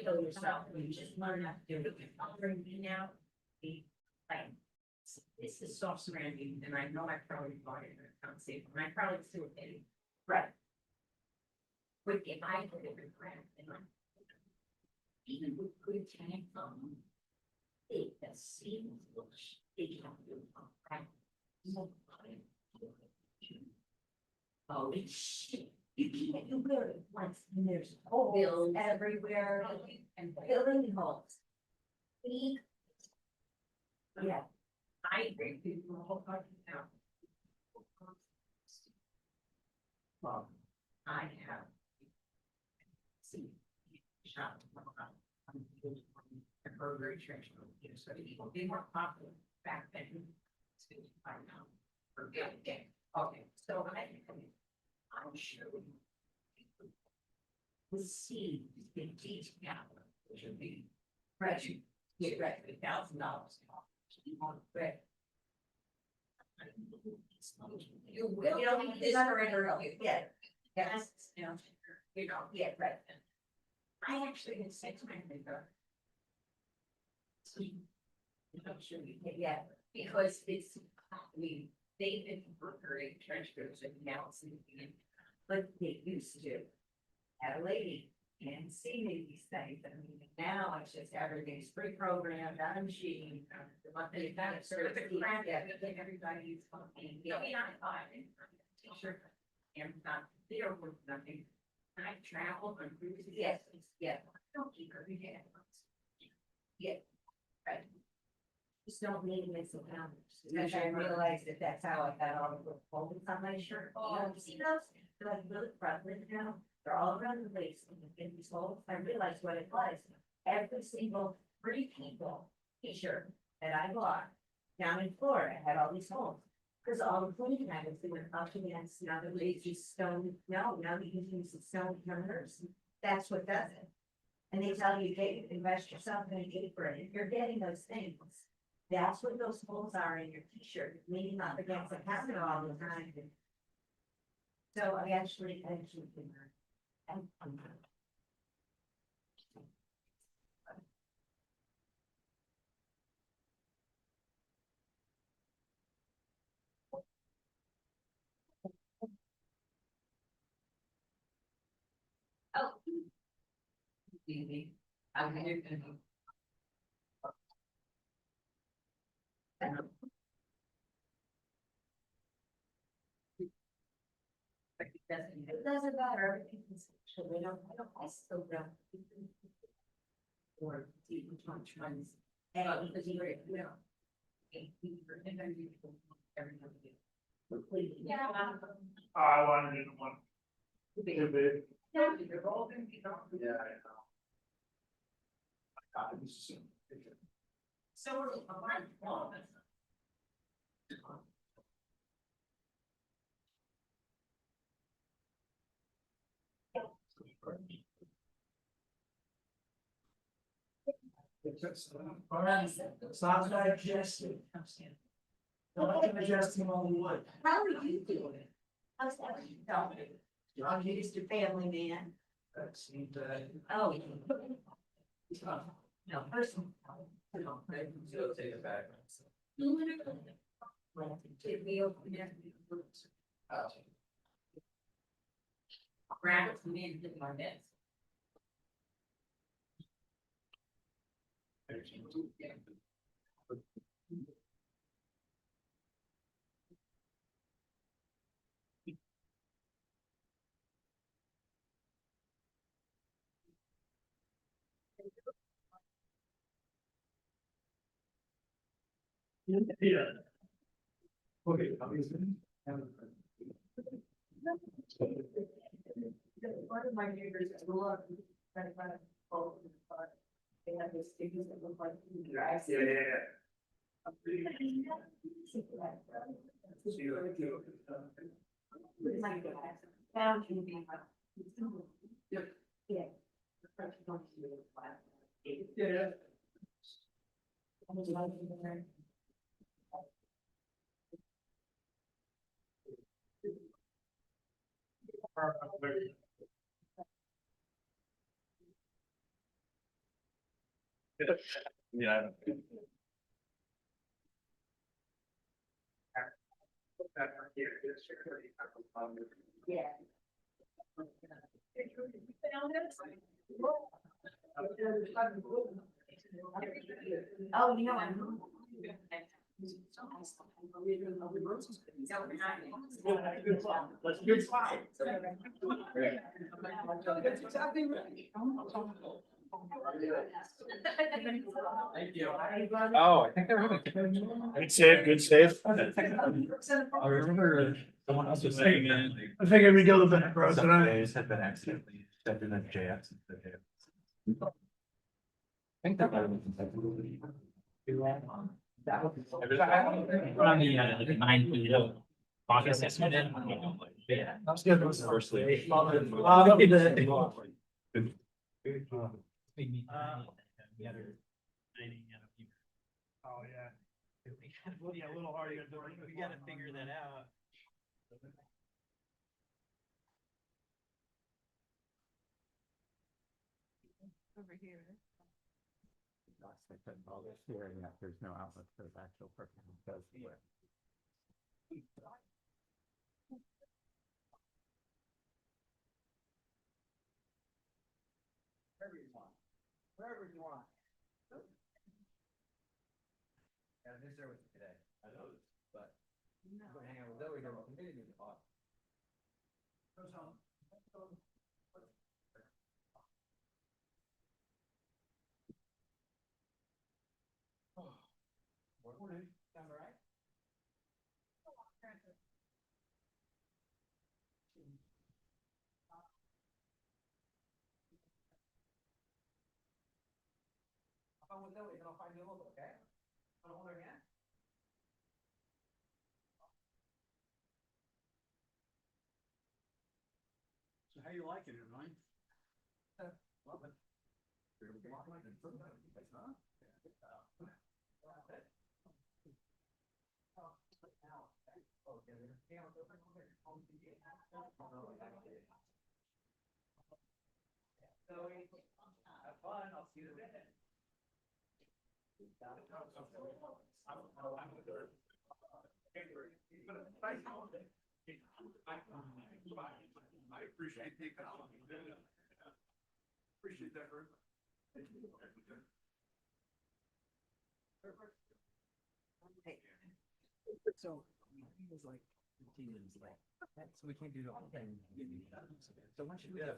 kill yourself, you just learn how to do it. Coloring me now, the, like, this is soft surrounding, and I know I probably bought it, I can't see, but I probably still did it. Right. But if I could have been grant, and I, even with good tank on, they, the seams look, they can't do it. Oh, shit. You can't, you build it once, and there's holes everywhere, and building holes. Yeah, I agree with you, the whole part now. I have. Seen. Shop. A burger trench, so they were popular back then. I know. Okay, okay, so I'm sure. The seed is being teased out, which would be, right, you get back $1,000. You want to bet. You will, you don't need this forever, yeah, yes, you know, yeah, right. I actually had sex with my daughter. I'm sure you can, yeah, because it's, I mean, they've been working trench coats and now it's in the, but they used to. Have a lady and see me these things. I mean, now it's just everything's pre-programmed on a machine. The monthly kind of service, yeah, everybody's fucking, yeah, not fine. T-shirt, and not there with nothing. I travel on cruises. Yes, yeah. I don't keep every day. Yeah, right. Just don't need to make some comments. Because I realized that that's how I got all the foldings on my shirt. Oh, you see those? They're like really prevalent now. They're all around the place in these holes. I realized what it was. Every single Free People t-shirt that I bought down in Florida had all these holes. Because all the cleaning items they went up against, now the lazy stone, now you can use the stone counters. That's what does it. And they tell you, invest yourself in an apron. If you're getting those things, that's what those holes are in your t-shirt, leaning up against the counter all the time. So I actually can. Oh. I'm here. It doesn't matter. I still don't. Or even trends. And because you know. Yeah. I wanted to one. Too big. Too big. Yeah, they're all gonna be gone. Yeah, I know. I was just. So we're like, well, Sounds digested. Don't digest him on the wood. how are you doing? How's that? I'm used to family man. That seemed, Oh. No, person. You'll take it back. Did we open it? Grab it from me and did my best. Yeah. Okay, obviously. One of my neighbors grew up kind of they had those stickers that look like grass. Yeah. Found you being yeah. Yeah. Yeah. Yeah. Oh, you know, I'm. Let's do five. That's exactly right. Thank you. Oh, I think they're having. Good save, good save. I remember someone else was saying that. I figured we'd go the back road Some tonight. days had been accidentally stepped in a JX. I think that might have been. On the like 9 feet of August yesterday. Yeah. That's good. It was firstly. The other 90 out of here. Oh, yeah. Yeah, a little harder to do. We gotta figure that out. Over here. They couldn't bother hearing that there's no outlet for the actual person who does the work. Wherever you want. Yeah, who's there with you today? I know, but. We're hanging out with Zoe here, we'll continue to talk. Goes home. Morning. Sound all right? I'll with Zoe, and I'll find you a little bit, okay? Wanna hold her hand? So how you liking it, Ryan? Love it. Have fun, I'll see you in a minute. I appreciate the appreciate that very much. So, he was like, 15 minutes late. So we can't do the whole thing. So once you get,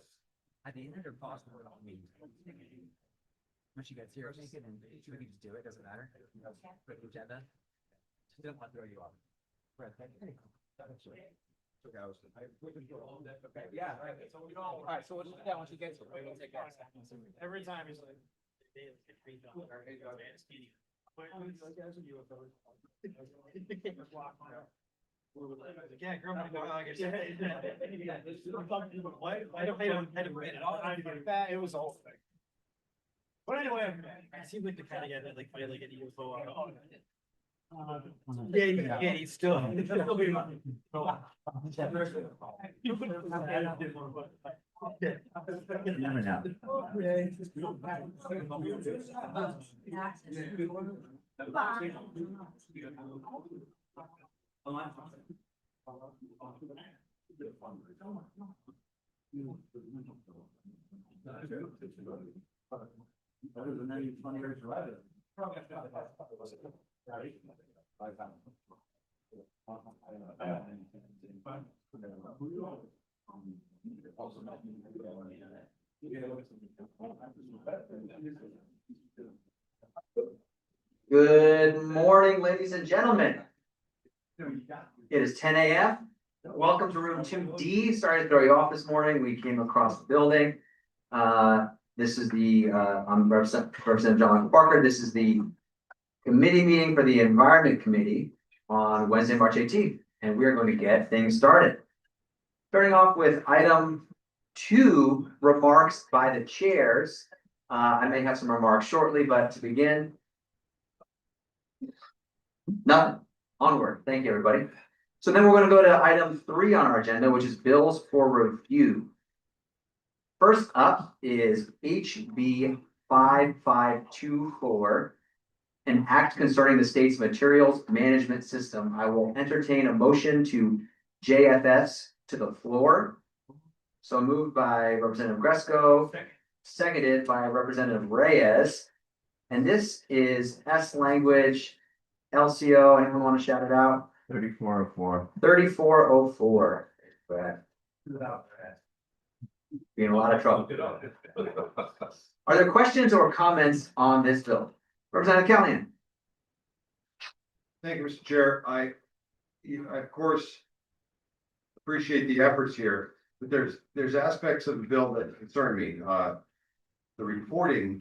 at the end or possible, it all means. Once you get serious, we can just do it, doesn't matter. Put the agenda. Just don't want to throw you off. Right, okay. Okay, yeah, right, so we all right, so we'll just do that once you get to it. We'll take that. Every time he's like. Yeah, girl, I know, like I said. I don't read it all. It was all. But anyway, I seem like the kind of guy that like finally get a UFO out. Yeah, he's still. Never know. Better than any fundraiser I did. Good morning, ladies and gentlemen. It is 10 a.m. Welcome to room 2D. Sorry to throw you off this morning. We came across the building. This is I'm Representative John Parker. This is the committee meeting for the Environment Committee on Wednesday, March 18th, and we are going to get things started. Starting off with item 2, remarks by the chairs. I may have some remarks shortly, but to begin, nothing. Onward. Thank you, everybody. So then we're going to go to item 3 on our agenda, which is bills for review. First up is HB 5524. An act concerning the state's materials management system. I will entertain a motion to JFS to the floor. So moved by Representative Gresco, seconded by Representative Reyes. And this is S language, LCO, anyone want to shout it out? 3404. 3404. Be in a lot of trouble. Are there questions or comments on this bill? Representative Callahan? Thank you, Mr. Chair. I of course appreciate the efforts here, but there's aspects of the bill that concern me. The reporting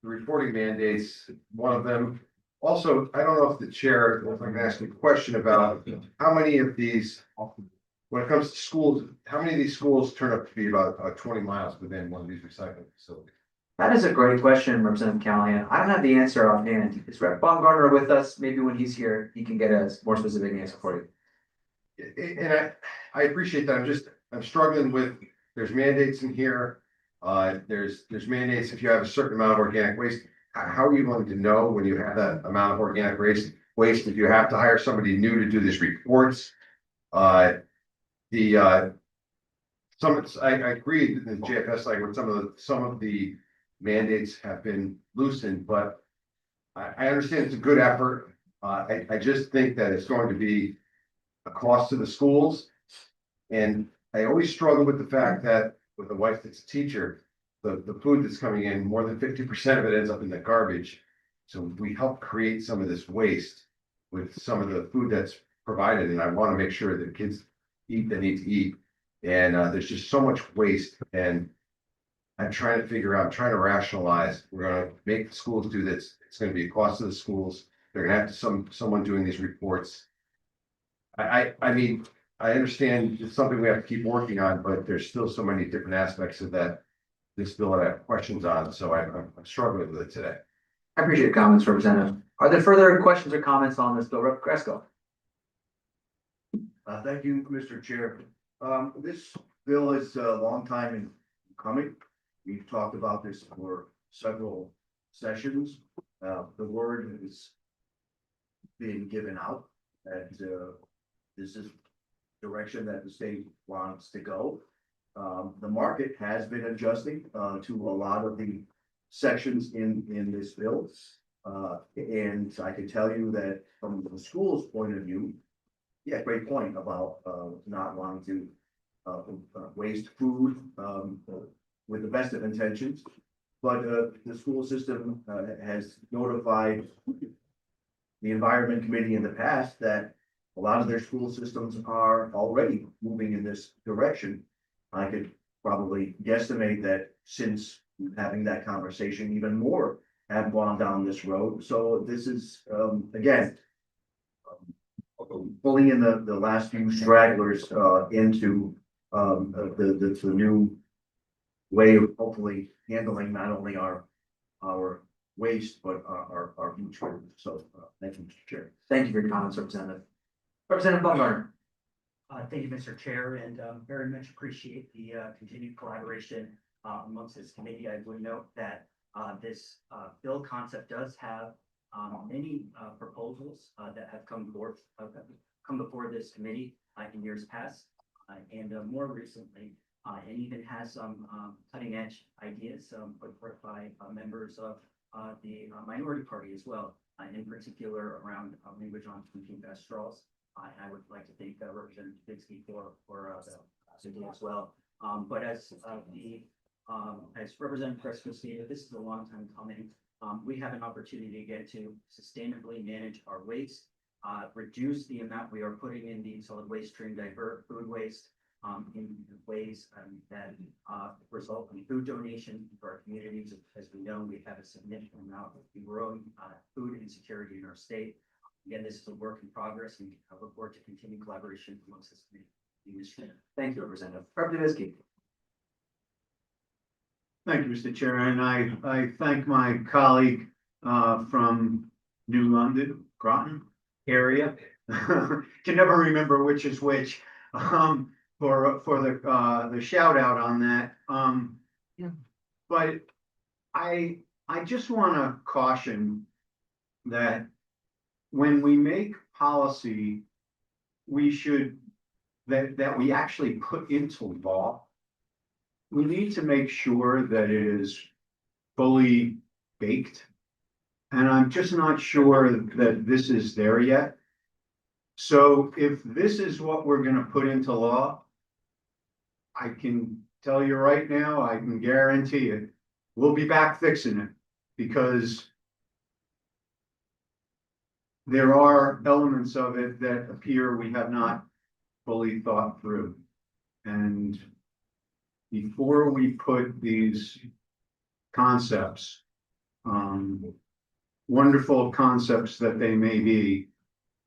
mandates, one of them. Also, I don't know if the chair, if I can ask a question about how many of these, when it comes to schools, how many of these schools turn up to be about 20 miles within one of these recycling facilities? That is a great question, Representative Callahan. I don't have the answer offhand. Is Rep. Baumgartner with us? Maybe when he's here, he can get a more specific answer for you. And I appreciate that. I'm struggling with, there's mandates in here. There's mandates if you have a certain amount of organic waste. How are you going to know when you have that amount of organic waste if you have to hire somebody new to do these reports? I agree that the JFS language, some of the mandates have been loosened, but I understand it's a good effort. I just think that it's going to be a cost to the schools. And I always struggle with the fact that with a wife that's a teacher, the food that's coming in, more than 50% of it ends up in the garbage. So we help create some of this waste with some of the food that's provided. And I want to make sure that kids eat, they need to eat. And there's just so much waste, and I'm trying to rationalize. We're going to make the schools do this. It's going to be a cost to the schools. They're going to have someone doing these reports. I mean, I understand it's something we have to keep working on, but there's still so many different aspects of that this bill I have questions on. So I'm struggling with it today. I appreciate your comments, Representative. Are there further questions or comments on this bill? Rep. Gresco? Thank you, Mr. Chair. This bill is a long time in coming. We've talked about this for several sessions. The word is being given out that this is direction that the state wants to go. The market has been adjusting to a lot of the sections in this bill. And I can tell you that from the school's point of view, yeah, great point about not wanting to waste food with the best of intentions. But the school system has notified the Environment Committee in the past that a lot of their school systems are already moving in this direction. I could probably guesstimate that since having that conversation, even more have gone down this road. So this is, again, pulling in the last few stragglers into the new way of hopefully handling not only our waste, but our future. So thank you, Mr. Chair. Thank you for your comments, Representative. Representative Baumgartner? Thank you, Mr. Chair, and very much appreciate the continued collaboration amongst this committee. I would note that this bill concept does have many proposals that have come before this committee in years past, and more recently, and even has some cutting edge ideas put forth by members of the minority party as well, in particular around language on PFAS straws. I would like to thank Representative Bixby for the as well. But as Representative Prescott stated, this is a long time coming. We have an opportunity again to sustainably manage our waste, reduce the amount we are putting in the solid waste stream, divert food waste in ways that result in food donation for our communities. As we know, we have a significant amount of growing food insecurity in our state. Again, this is a work in progress, and I look forward to continued collaboration amongst this committee. Thank you, Representative. Representative Bixby? Thank you, Mr. Chair, and I thank my colleague from New London, Groton area. Can never remember which is which, for the shout out on that. But I just wanna caution that when we make policy, we should, that we actually put into law, we need to make sure that it is fully baked. And I'm just not sure that this is there yet. So if this is what we're gonna put into law, I can tell you right now, I can guarantee it, we'll be back fixing it, because there are elements of it that appear we have not fully thought through. And before we put these concepts, wonderful concepts that they may be,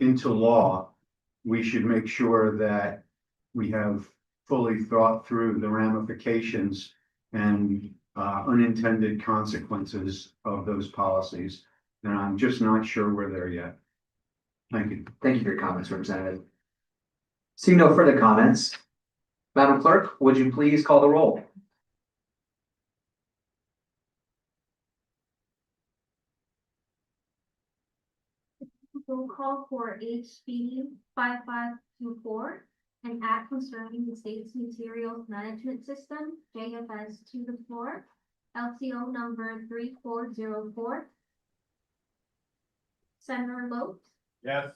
into law, we should make sure that we have fully thought through the ramifications and unintended consequences of those policies. And I'm just not sure we're there yet. Thank you. Thank you for your comments, Representative. Seeing no further comments, Madam Clerk, would you please call the roll? Roll call for HB 5524, an act concerning the state's materials management system, JFS 2-4, LCO number 3404. Senator Lopes, Yes.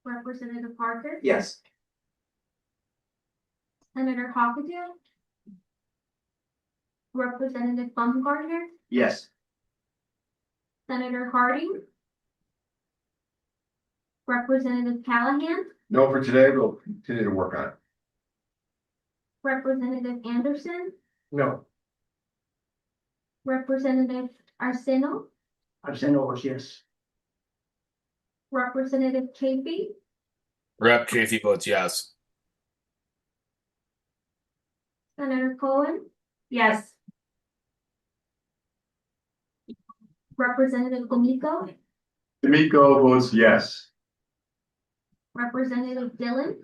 Representative Parker, Yes. Senator Hockentail, Representative Baumgartner, Yes. Senator Harding, Representative Callahan, No for today, we'll continue to work on it. Representative Anderson, No. Representative Arsenio, Arsenio votes yes. Representative Chafee, Rep. Chafee votes yes. Senator Cohen, Yes. Representative D'Amico, D'Amico votes yes. Representative Dillon,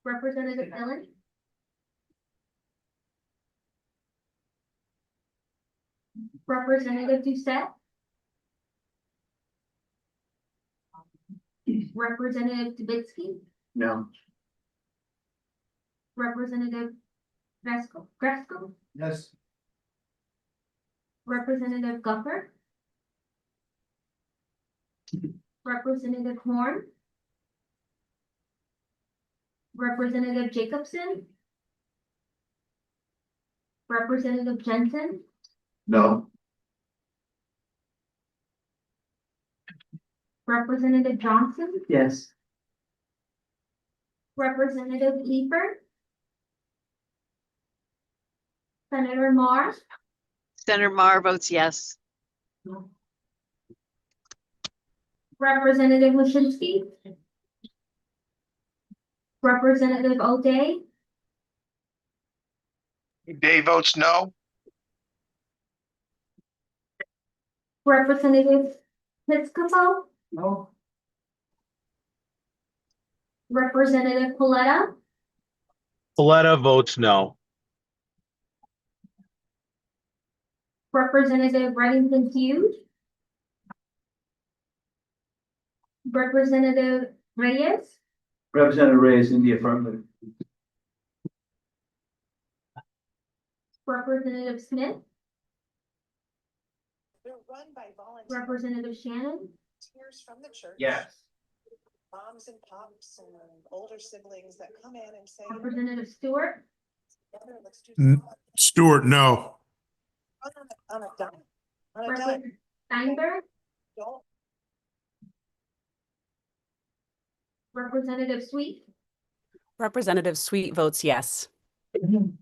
Representative Dillon, Representative Doucette, Representative Dubitsky, No. Representative Gresco, Yes. Representative Guffer, Representative Horn, Representative Jacobson, Representative Jensen, No. Representative Johnson, Yes. Representative Leeper, Senator Marr, Senator Marr votes yes. Representative Waschinsky, Representative O'Day, Day votes no. Representative Piscopo, No. Representative Coletta, Paletta votes no. Representative Reddington Hughes, Representative Reyes, Representative Reyes in the affirmative. Representative Smith, They're run by volunteers Representative Shannon, from the church. Yes. Moms and pops and older siblings that come in and say, Representative Stewart, "Together, let's do N- something Stewart, no. on a dime. On a dime, Representative Steinberg, don't Representative Sweet, Representative Sweet votes yes. and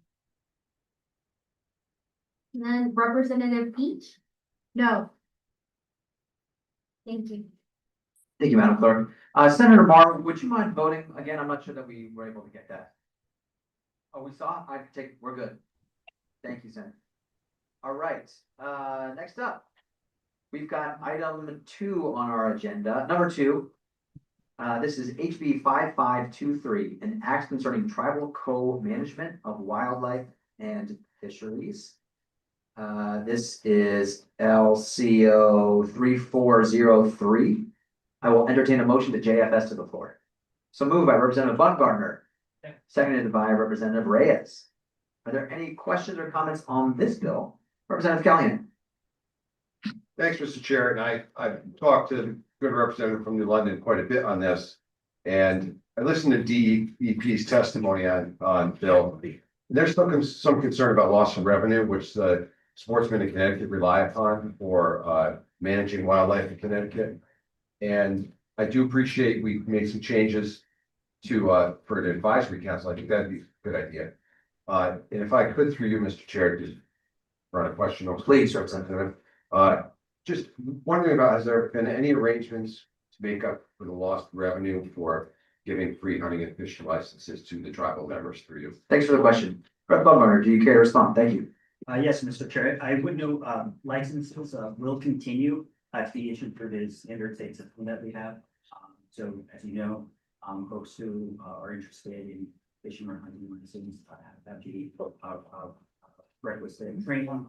then Representative Peach. No. Thank you. Thank you, Madam Clerk. Senator Marr, would you mind voting again? I'm not sure that we were able to get that. Oh, we saw? We're good. Thank you, Senator. All right, next up, we've got item 2 on our agenda. Number 2, This is HB 5523, an act concerning tribal co-management of wildlife and fisheries. This is LCO 3403. I will entertain a motion to JFS to the floor. So moved by Representative Baumgartner, seconded by Representative Reyes. Are there any questions or comments on this bill? Representative Callahan. Thanks, Mr. Chair, and I've talked to good representative from New London quite a bit on this. And I listened to DEP's testimony on Bill. There's some concern about loss of revenue, which the sportsmen in Connecticut rely upon for managing wildlife in Connecticut. And I do appreciate we made some changes to for an advisory council. I think that'd be a good idea. And if I could, through you, Mr. Chair, just run a question. Please, Representative. Just wondering about, has there been any arrangements to make up for the lost revenue for giving free hunting and fishing licenses to the tribal members through you? Thanks for the question. Rep. Baumgartner, do you care to respond? Thank you. Yes, Mr. Chair, I would note, licenses will continue to be issued for the standard state system that we have. So as you know, folks who are interested in fishing or hunting licenses have to be requisite training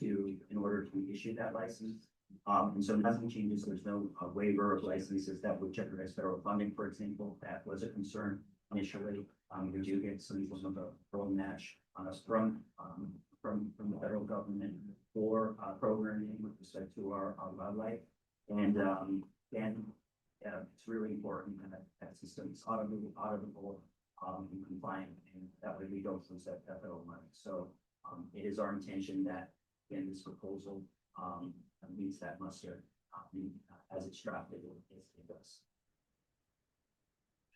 in order to issue that license. And so nothing changes. There's no waiver of licenses that would jeopardize federal funding, for example. That was a concern initially. We do get some of a pro match from the federal government for programming with respect to our wildlife. And it's really important that that system is auditable and compliant, and that way we don't lose that federal money. So it is our intention that in this proposal meets that muster as it's drafted. It does.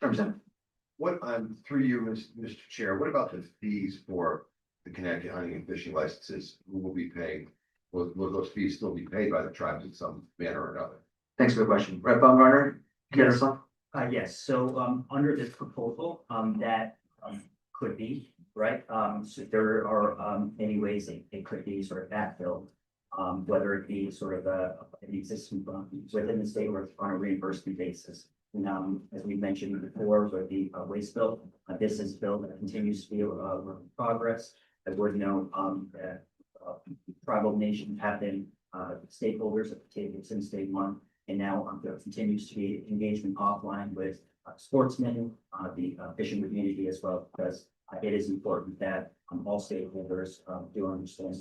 Representative. What, through you, Mr. Chair, what about the fees for the Connecticut hunting and fishing licenses? Who will be paying? Will those fees still be paid by the tribes in some manner or another? Thanks for the question. Rep. Baumgartner, care to respond? Yes, so under this proposal, that could be, right? So there are many ways it could be sort of backfilled, whether it be sort of an existing fund within the state or on a reimbursement basis. And as we mentioned before, for the waste bill, this is bill that continues to be a work in progress. I would note that tribal nations have been stakeholders at the table since day one. And now there continues to be engagement offline with sportsmen, the fishing community as well, because it is important that all stakeholders do understand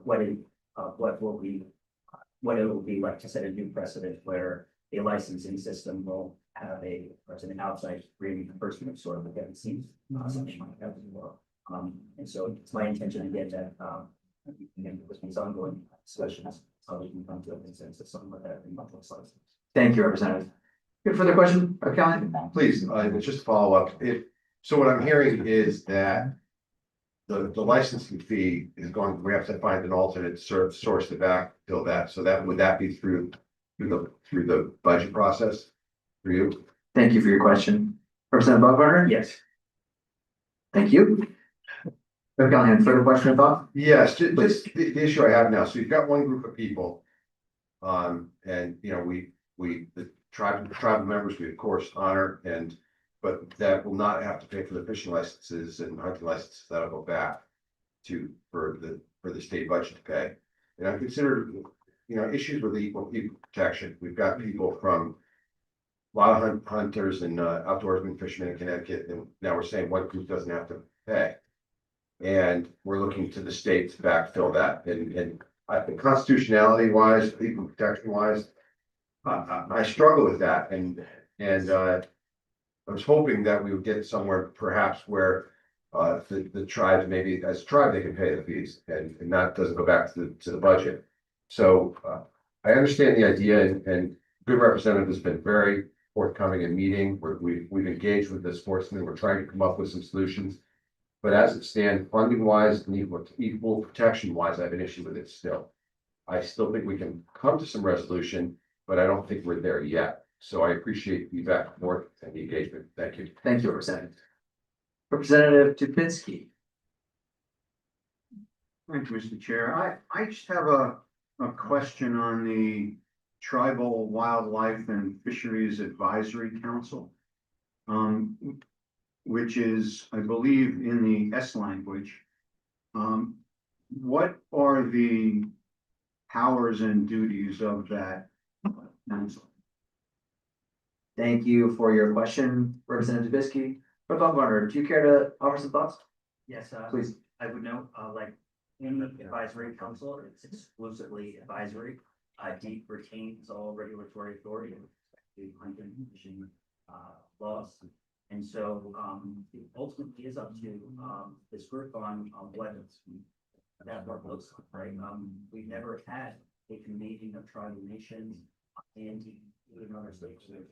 what it will be like to set a new precedent where a licensing system will have an outside reimbursement sort of again, it seems something like that as well. And so it's my intention to get that with these ongoing discussions, how we can come to a consensus on what that looks like. Thank you, Representative. Good further question, Rep. Callahan? Please, just follow up. So what I'm hearing is that the licensing fee is going, we have to find an alternate source to backfill that. So would that be through the budget process for you? Thank you for your question. Representative Baumgartner? Yes. Thank you. Rep. Callahan, further question or thought? Yes, just the issue I have now. So you've got one group of people. And you know, the tribal members, we of course honor, but that will not have to pay for the fishing licenses and hunting licenses. That'll go back for the state budget to pay. And I consider, you know, issues with equal people protection. We've got people from wild hunters and outdoorsmen fishermen in Connecticut, and now we're saying one group doesn't have to pay. And we're looking to the state to backfill that. And I think constitutionality wise, equal protection wise, I struggle with that. And I was hoping that we would get somewhere perhaps where the tribes, maybe as a tribe, they can pay the fees and that doesn't go back to the budget. So I understand the idea, and good representative has been very forthcoming in meeting. We've engaged with the sportsmen. We're trying to come up with some solutions. But as it stands, funding wise and equal protection wise, I have an issue with it still. I still think we can come to some resolution, but I don't think we're there yet. So I appreciate the back and forth and the engagement. Thank you. Thank you, Representative. Representative Tupinsky. Thank you, Mr. Chair. I just have a question on the Tribal Wildlife and Fisheries Advisory Council. Which is, I believe, in the S language. What are the powers and duties of that council? Thank you for your question, Representative Trubisky. Representative Bumgarner, do you care to offer some thoughts? Yes, Please. I would note, like, in the advisory council, it's exclusively advisory. DEEP retains all regulatory authority with respect to hunting, fishing, laws. And so, it ultimately is up to, this group on what that work looks like, right? We've never had a convening of tribal nations and even other stakeholders.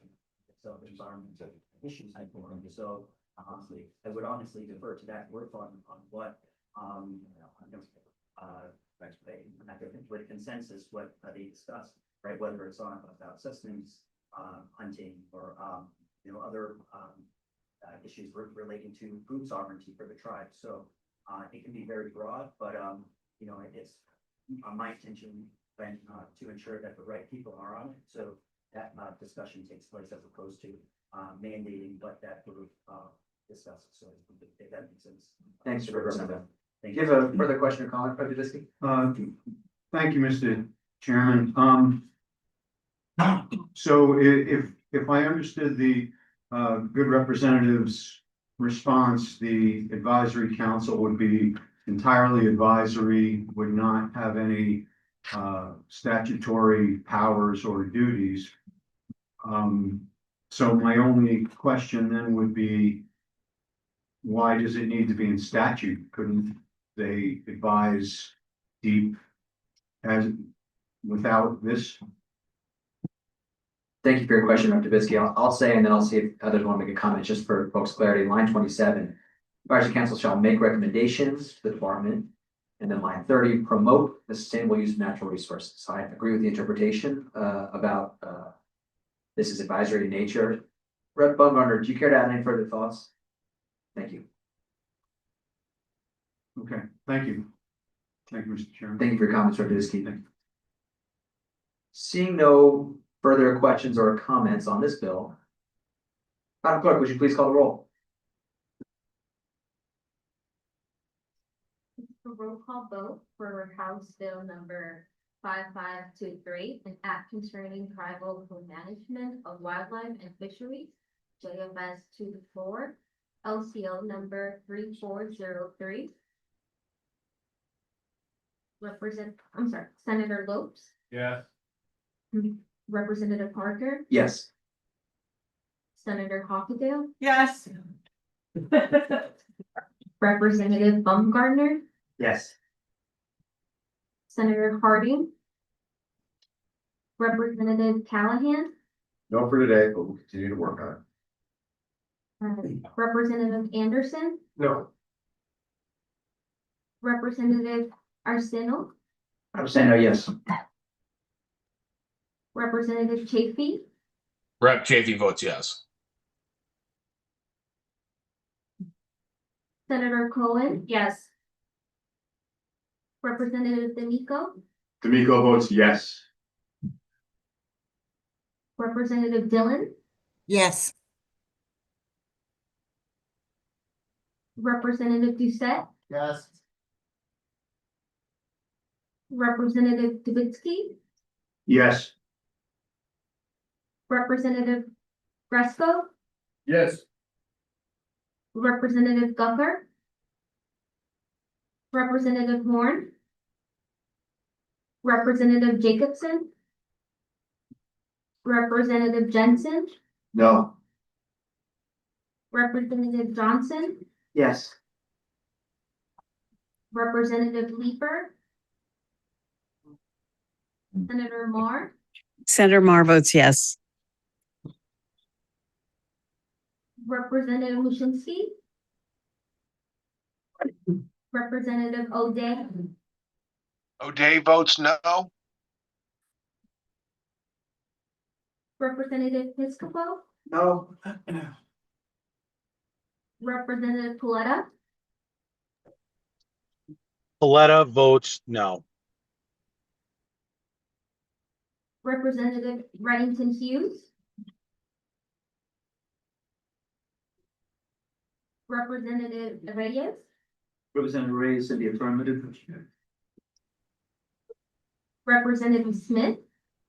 So environmental issues I forum. So honestly, I would honestly defer to that work on what, with consensus, what they discussed, right? Whether it's on about sustenance, hunting, or, other, issues relating to food sovereignty for the tribe. So, it can be very broad, but, it's my intention then, to ensure that the right people are on it. So that, discussion takes place as opposed to, mandating what that group, discusses. So if that makes sense. Thanks, Representative. Thank Do you have a further question or comment, Representative Trubisky? Thank you, Mr. Chairman. So if I understood the good representative's response, the advisory council would be entirely advisory, would not have any statutory powers or duties. So my only question then would be, why does it need to be in statute? Couldn't they advise DEEP as without this? Thank you for your question, Representative Trubisky. I'll say, and then I'll see if others want to make a comment, just for folks' clarity. Line 27, advisory council shall make recommendations to the department. And then line 30, promote the sustainable use of natural resources. So I agree with the interpretation about this is advisory in nature. Rep. Bumgarner, do you care to add any further thoughts? Thank you. Okay, thank you. Thank you, Mr. Chairman. Thank you for your comments, Representative Trubisky. Seeing no further questions or comments on this bill, Madam Clerk, would you please call the roll? A roll call vote for House Bill number 5523, an act concerning tribal co-management of wildlife and fisheries, JFS 2-4, LCO number 3403. Senator Lopes, Yeah. Representative Parker, Yes. Senator Hockendail, Yes. Representative Baumgartner, Yes. Senator Harding, Representative Callahan, No for today, but we'll continue to work on it. Representative Anderson, No. Representative Arsenio, Abstain, yes. Representative Chafee, Rep. Chafee votes yes. Senator Cohen. Yes. Representative D'Amico, D'Amico votes yes. Representative Dillon, Yes. Representative Doucette, Yes. Representative Trubisky, Yes. Representative Fresco, Yes. Representative Gucker, Representative Horn, Representative Jacobson, Representative Jensen, No. Representative Johnson, Yes. Representative Leeper, Senator Marr, Senator Marr votes yes. Representative Mushinski, Representative O'Day, O'Day votes no. Representative Piscopo, No. Representative Paletta, Paletta votes no. Representative Reddington Hughes. Representative Reyes. Representative Reyes in the affirmative. Representative Smith.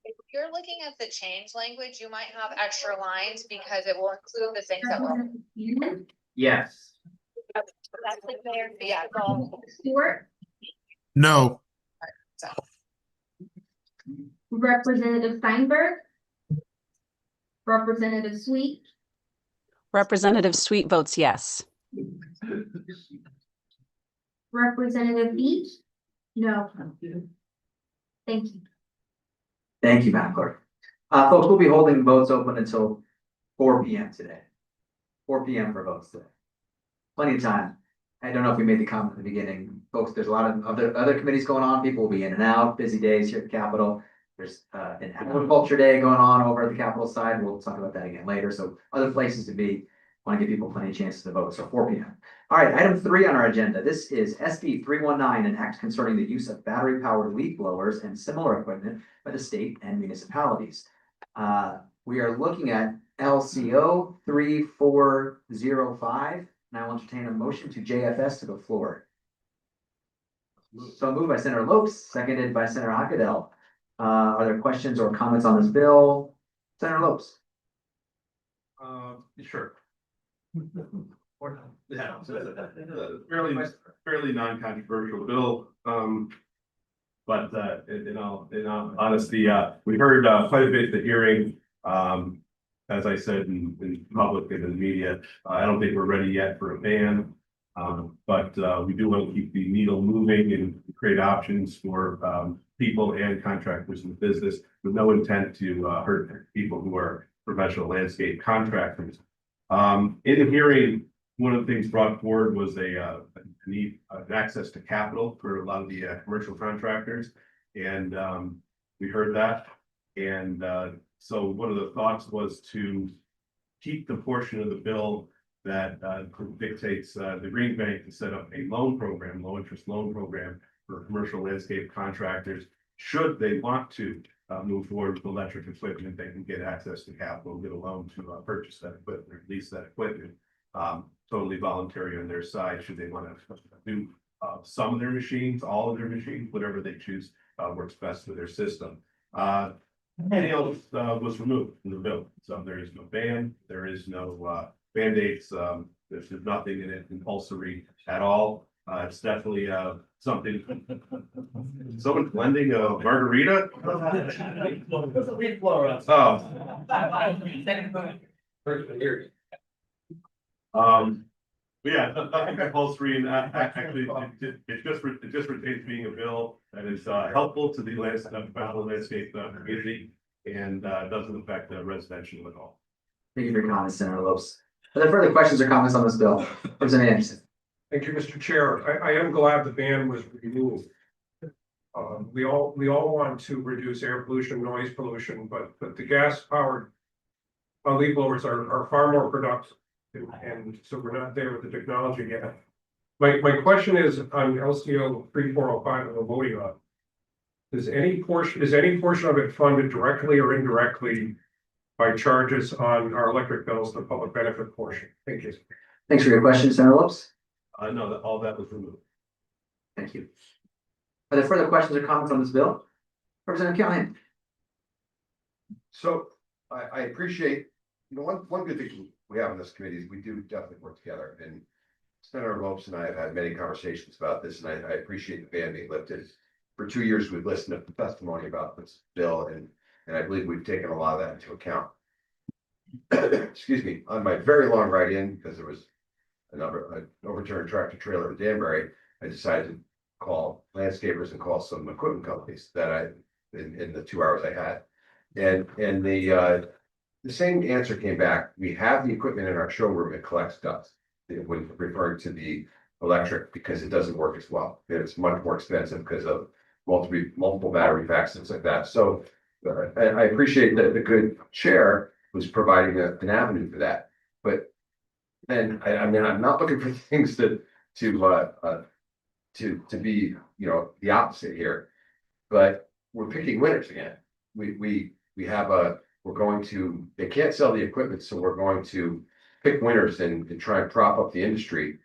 If you're looking at the change language, you might have extra lines because it will include the things that will. Representative Seaman. Yes. That's the mayor, yeah, so. Stewart. No. Representative Steinberg. Representative Sweet. Representative Sweet votes yes. Representative Beach. No. Thank you. Thank you, Madam Clerk. Folks, we'll be holding votes open until 4 p.m. today. 4 p.m. for votes today. Plenty of time. I don't know if we made the comment at the beginning, folks, there's a lot of other committees going on. People will be in and out, busy days here at the Capitol. There's an agriculture day going on over at the Capitol side. We'll talk about that again later. So other places to be, want to give people plenty of chances to vote. So 4 p.m. All right, item 3 on our agenda. This is SB 319, an act concerning the use of battery powered leaf blowers and similar equipment by the state and municipalities. We are looking at LCO 3405. And I will entertain a motion to JFS to the floor. So moved by Senator Lopes, seconded by Senator Hockadell. Are there questions or comments on this bill? Senator Lopes. Sure. Yeah, fairly non-controversial bill. But in all honesty, we heard quite a bit at the hearing. As I said in public and in the media, I don't think we're ready yet for a ban. But we do want to keep the needle moving and create options for people and contractors in the business with no intent to hurt people who are professional landscape contractors. In the hearing, one of the things brought forward was a need access to capital for a lot of the commercial contractors. And we heard that. And so one of the thoughts was to keep the portion of the bill that dictates the Green Bank to set up a loan program, low interest loan program for commercial landscape contractors. Should they want to move forward with electric equipment, they can get access to capital, get a loan to purchase that equipment or lease that equipment. Totally voluntary on their side, should they want to do some of their machines, all of their machines, whatever they choose works best for their system. Anything else was removed from the bill, so there is no ban, there is no band-aids, there's nothing in it compulsory at all. It's definitely something. Someone blending a margarita? But yeah, nothing compulsory, and actually, it just retains being a bill that is helpful to the landscape community and doesn't affect residential at all. Thank you for your comments, Senator Lopes. Are there further questions or comments on this bill? Representative Anderson. Thank you, Mr. Chair. I am glad the ban was removed. We all want to reduce air pollution, noise pollution, but the gas powered leaf blowers are far more productive. And so we're not there with the technology yet. My question is on LCO 3405 that we're voting on. Is any portion of it funded directly or indirectly by charges on our electric bills, the public benefit portion? Thank you. Thanks for your question, Senator Lopes. No, all that was removed. Thank you. Are there further questions or comments on this bill? Representative Callahan. So I appreciate, one good thing we have in this committee is we do definitely work together, and Senator Lopes and I have had many conversations about this, and I appreciate the ban being lifted. For 2 years, we've listened to testimony about this bill, and I believe we've taken a lot of that into account. Excuse me, on my very long ride in, because there was an overturned tractor trailer in Danbury, I decided to call landscapers and call some equipment companies that in the 2 hours I had. And the same answer came back. We have the equipment in our showroom, it collects dust. When referring to the electric, because it doesn't work as well. It's much more expensive because of multiple battery packs, things like that. So I appreciate that the good chair was providing an avenue for that. But then I'm not looking for things to be, the opposite here. But we're picking winners again. We they can't sell the equipment, so we're going to pick winners and try and prop up the industry.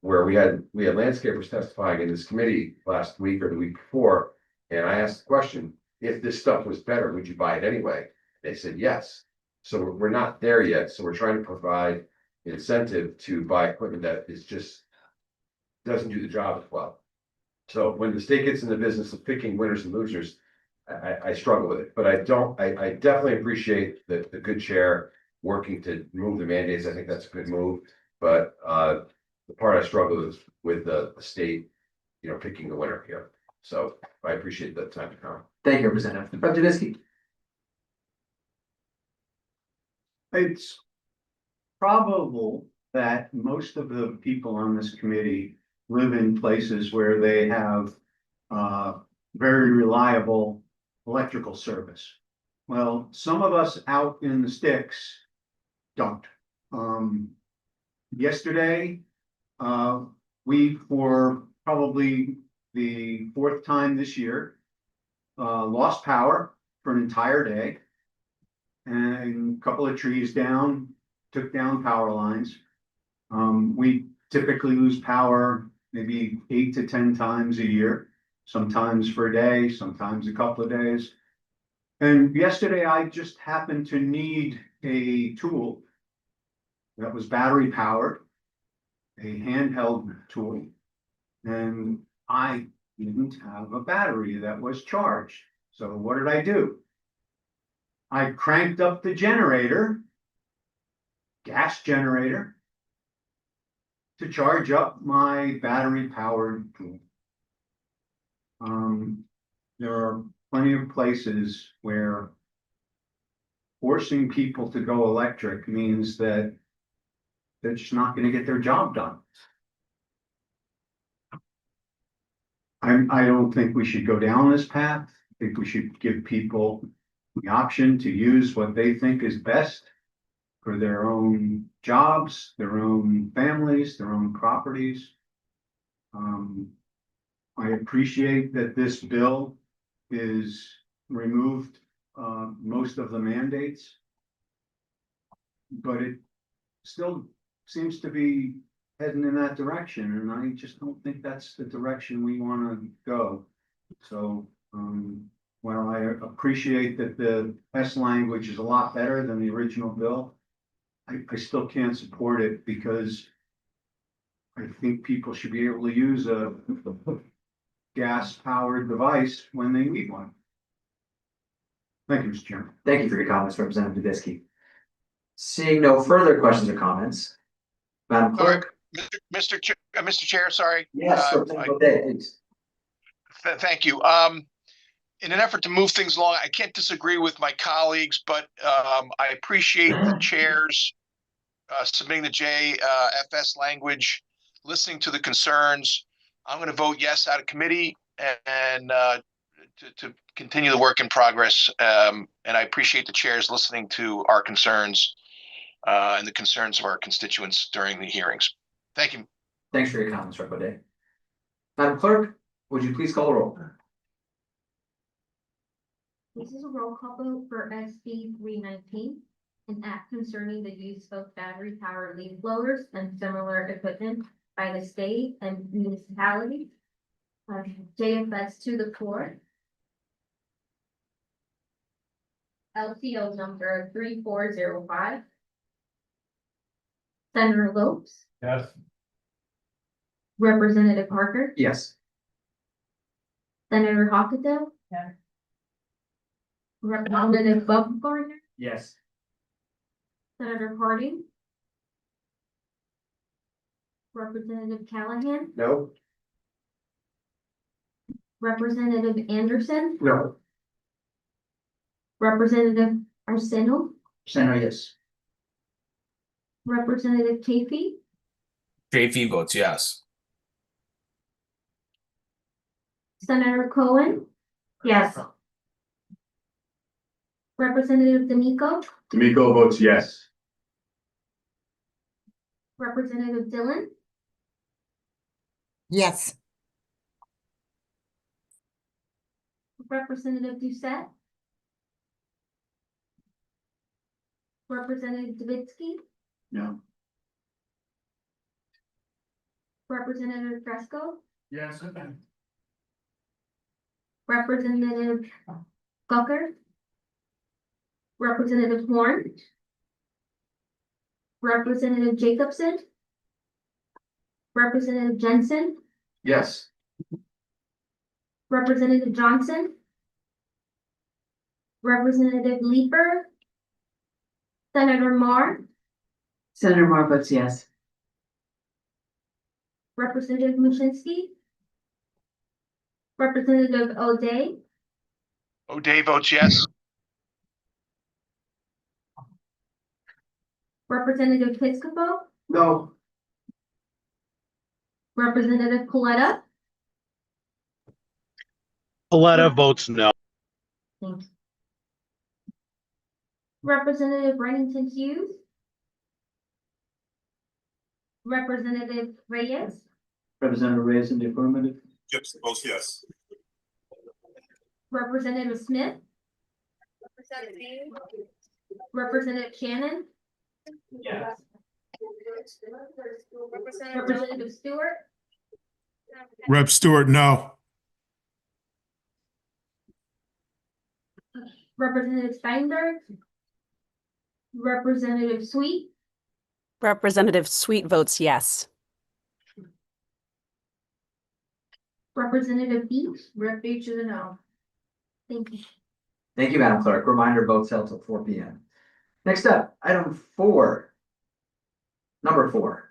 Where we had landscapers testifying in this committee last week or the week before, and I asked the question, if this stuff was better, would you buy it anyway? They said yes. So we're not there yet, so we're trying to provide incentive to buy equipment that is just doesn't do the job as well. So when the state gets in the business of picking winners and losers, I struggle with it, but I definitely appreciate the good chair working to remove the mandates. I think that's a good move, but the part I struggle is with the state, picking the winner here. So I appreciate the time to come. Thank you, Representative. Rep. Javisky. It's probable that most of the people on this committee live in places where they have very reliable electrical service. Well, some of us out in the sticks don't. Yesterday, we, for probably the fourth time this year, lost power for an entire day. And a couple of trees down, took down power lines. We typically lose power maybe 8 to 10 times a year, sometimes for a day, sometimes a couple of days. And yesterday I just happened to need a tool that was battery powered, a handheld tool, and I didn't have a battery that was charged. So what did I do? I cranked up the generator, gas generator, to charge up my battery powered tool. There are plenty of places where forcing people to go electric means that they're just not going to get their job done. I don't think we should go down this path. I think we should give people the option to use what they think is best for their own jobs, their own families, their own properties. I appreciate that this bill is removed most of the mandates, but it still seems to be heading in that direction, and I just don't think that's the direction we want to go. So, while I appreciate that the S language is a lot better than the original bill, I still can't support it because I think people should be able to use a gas-powered device when they need one. Thank you, Mr. Chairman. Thank you for your comments, Representative Javisky. Seeing no further questions or comments, Madam Clerk. Mr. Chair, sorry. Yes, Representative O'Day, please. Thank you. In an effort to move things along, I can't disagree with my colleagues, but I appreciate the chairs submitting the JFS language, listening to the concerns. I'm going to vote yes out of committee and to continue the work in progress. And I appreciate the chairs listening to our concerns and the concerns of our constituents during the hearings. Thank you. Thanks for your comments, Rep. O'Day. Madam Clerk, would you please call the roll? This is a roll call vote for SB 319, an act concerning the use of battery powered leaf blowers and similar equipment by the state and municipalities. JFS to the core. LCO number 3405. Senator Lopes, Yes. Representative Parker, Yes. Senator Hockenfeldt. Yeah. Representative Baumgartner, Yes. Senator Harding. Representative Callahan, No? Representative Anderson, No. Representative Arsenio, Senator, yes. Representative Chafee, JV votes yes. Senator Cohen. Yes. Representative D'Amico, D'Amico votes yes. Representative Dillon, Yes. Representative Doucette, Representative Davidsky, No. Representative Fresco, Yes. Representative Gucker, Representative Horn, Representative Jacobson, Representative Jensen, Yes. Representative Johnson, Representative Leeper, Senator Marr, Senator Moore votes yes. Representative Mushinski, Representative O'Day, O'Day votes yes. Representative Piscopo, No. Representative Coletta, Paletta votes no. Representative Bennington Hughes, Representative Reyes, Representative Reyes in the affirmative? Gibson votes yes. Representative Smith, Representative Shannon, Yes. Representative Stewart, Rep Stewart, no. Representative Steinberg, Representative Sweet, Representative Sweet votes yes. Representative Beach. Rep Beach is a no. Thank you. Thank you, Madam Clerk. Reminder, votes held till 4 p.m. Next up, item 4. Number 4,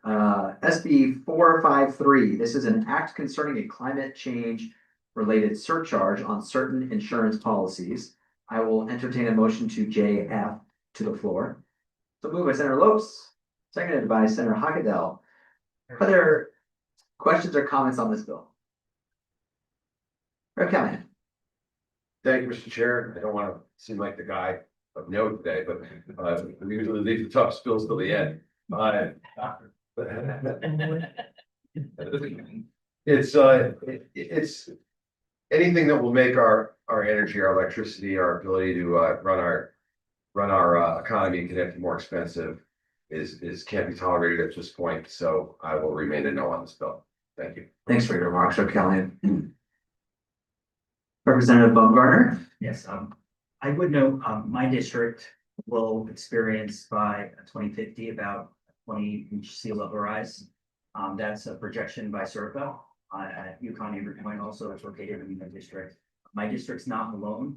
SB 453. This is an act concerning a climate change related surcharge on certain insurance policies. I will entertain a motion to JF to the floor. So moved by Senator Lopes, seconded by Senator Hockendahl. Are there questions or comments on this bill? Rep. Callahan. Thank you, Mr. Chair. I don't want to seem like the guy of note today, but we usually leave the tough spills till the end. It's anything that will make our energy, our electricity, our ability to run our economy and connect more expensive is can't be tolerated at this point. So I will remain a no on this bill. Thank you. Thanks for your remarks, Rep. Callahan. Representative Baumgartner. Yes, I would note, my district will experience by 2050 about 20-inch sea level rise. That's a projection by CERCA at UConn Avery Point, also it's located in the district. My district's not alone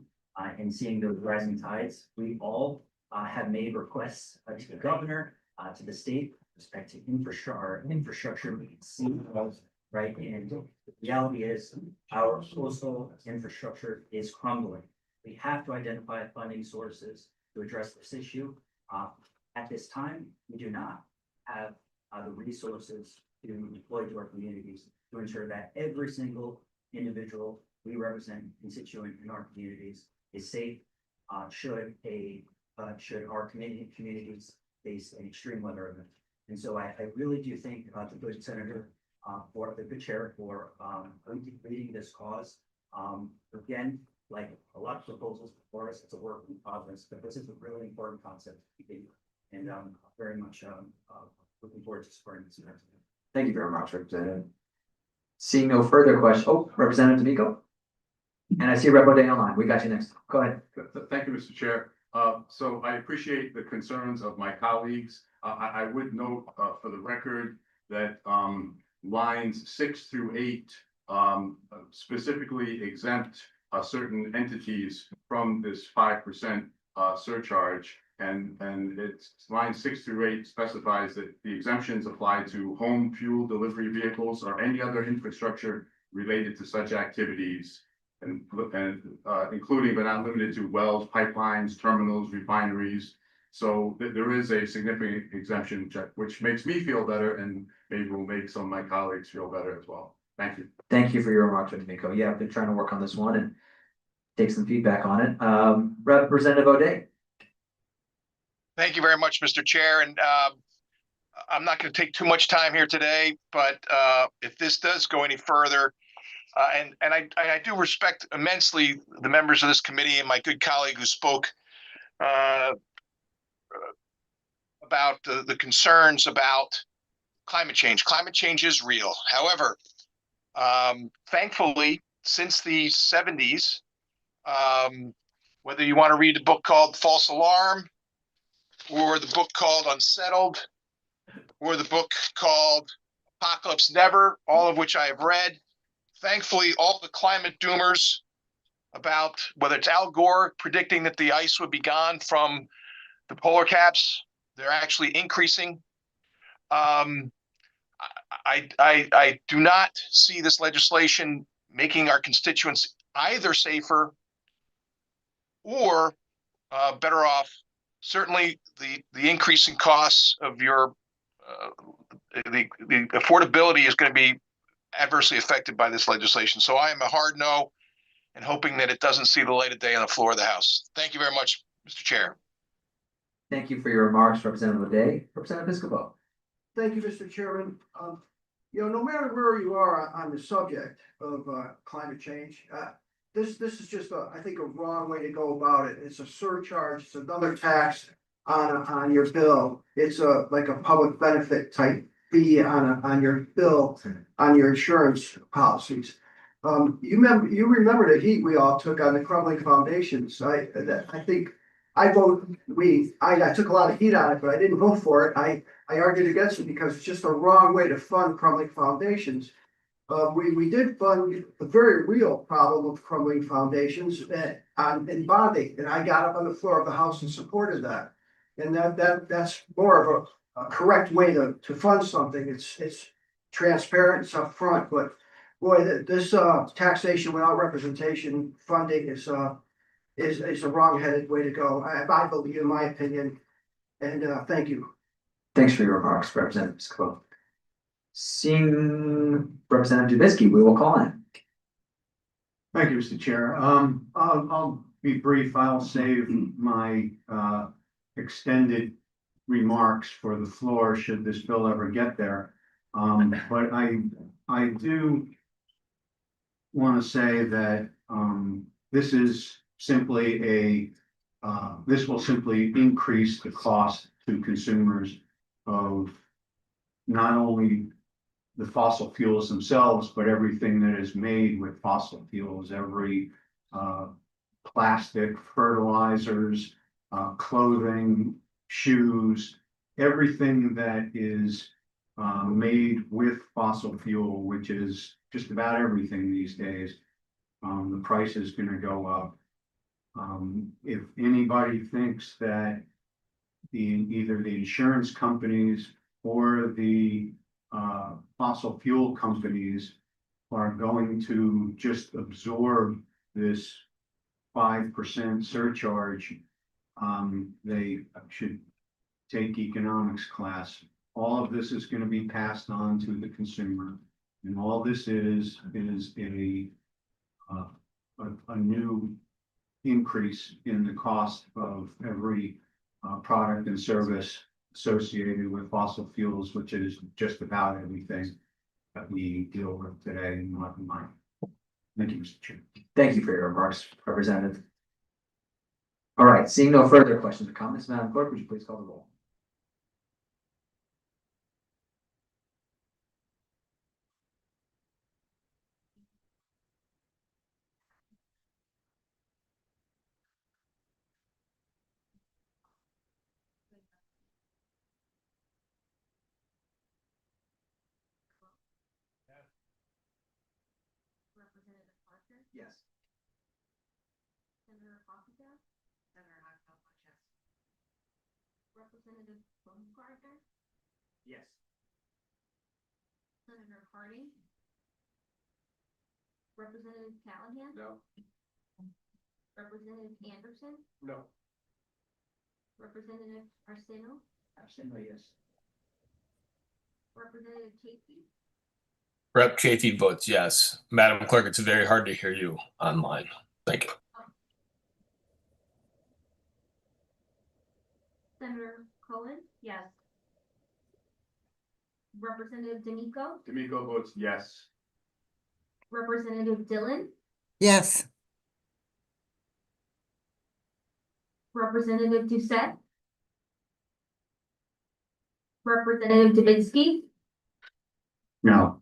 in seeing those rising tides. We all have made requests to the governor, to the state, with respect to infrastructure, we can see those, right? And the reality is our coastal infrastructure is crumbling. We have to identify funding sources to address this issue. At this time, we do not have the resources to deploy to our communities to ensure that every single individual we represent, constituent in our communities, is safe. Should our communities face an extreme weather event. And so I really do think the good senator, for the good chair for leading this cause. Again, like a lot of proposals before us, it's a work in progress, but this is a really important concept. And very much looking forward to supporting this. Thank you very much, Representative. Seeing no further questions. Oh, Representative D'Amico. And I see Rep. O'Day online. We got you next. Go ahead. Thank you, Mr. Chair. So I appreciate the concerns of my colleagues. I would note for the record that lines 6 through 8 specifically exempt certain entities from this 5% surcharge. And it's line 6 through 8 specifies that the exemptions apply to home fuel delivery vehicles or any other infrastructure related to such activities. And including but not limited to wells, pipelines, terminals, refineries. So there is a significant exemption, which makes me feel better and maybe will make some of my colleagues feel better as well. Thank you. Thank you for your remarks, D'Amico. Yeah, I've been trying to work on this one and take some feedback on it. Representative O'Day. Thank you very much, Mr. Chair. And I'm not going to take too much time here today, but if this does go any further, and I do respect immensely the members of this committee and my good colleague who spoke about the concerns about climate change. Climate change is real. However, thankfully, since the 70s, whether you want to read a book called False Alarm, or the book called Unsettled, or the book called Apocalypse Never, all of which I have read, thankfully, all the climate doomers about whether it's Al Gore predicting that the ice would be gone from the polar caps, they're actually increasing. I do not see this legislation making our constituents either safer or better off. Certainly, the increasing costs of your the affordability is going to be adversely affected by this legislation. So I am a hard no, and hoping that it doesn't see the light of day on the floor of the House. Thank you very much, Mr. Chair. Thank you for your remarks, Representative Day. Representative Piscopo. Thank you, Mr. Chairman. No matter where you are on the subject of climate change, this is just I think a wrong way to go about it. It's a surcharge. It's another tax on your bill. It's like a public benefit type fee on your bill on your insurance policies. You remember the heat we all took on the crumbling foundations. I think I took a lot of heat on it, but I didn't vote for it. I argued against it because it's just a wrong way to fund crumbling foundations. We did fund the very real problem of crumbling foundations in bonding, and I got up on the floor of the House and supported that. And that's more of a correct way to fund something. It's transparent, it's upfront, but boy, this taxation without representation funding is a wrong-headed way to go. I believe, in my opinion, and thank you. Thanks for your remarks, Representative Piscopo. Seeing Representative Dubisky, we will call in. Thank you, Mr. Chair. I'll be brief. I'll save my extended remarks for the floor should this bill ever get there. But I do want to say that this is simply this will simply increase the cost to consumers of not only the fossil fuels themselves, but everything that is made with fossil fuels, every plastic, fertilizers, clothing, shoes, everything that is made with fossil fuel, which is just about everything these days. The price is going to go up. If anybody thinks that either the insurance companies or the fossil fuel companies are going to just absorb this 5% surcharge, they should take economics class. All of this is going to be passed on to the consumer, and all this is a new increase in the cost of every product and service associated with fossil fuels, which is just about everything that we deal with today in modern life. Thank you, Mr. Chair. Thank you for your remarks, Representative. All right, seeing no further questions or comments, Madam Clerk, would you please call the roll? Representative Parker, Yes. Senator Hofstadter, Representative Baumgartner, Yes. Senator Harding, Representative Callahan, No. Representative Anderson, No. Representative Arcino, Absolutely, yes. Representative Chafee, Rep. Chafee votes yes. Madam Clerk, it's very hard to hear you online. Thank you. Senator Cohen, yes. Representative D'Amico, D'Amico votes yes. Representative Dillon, Yes. Representative Doucette, Representative Davidsky, No.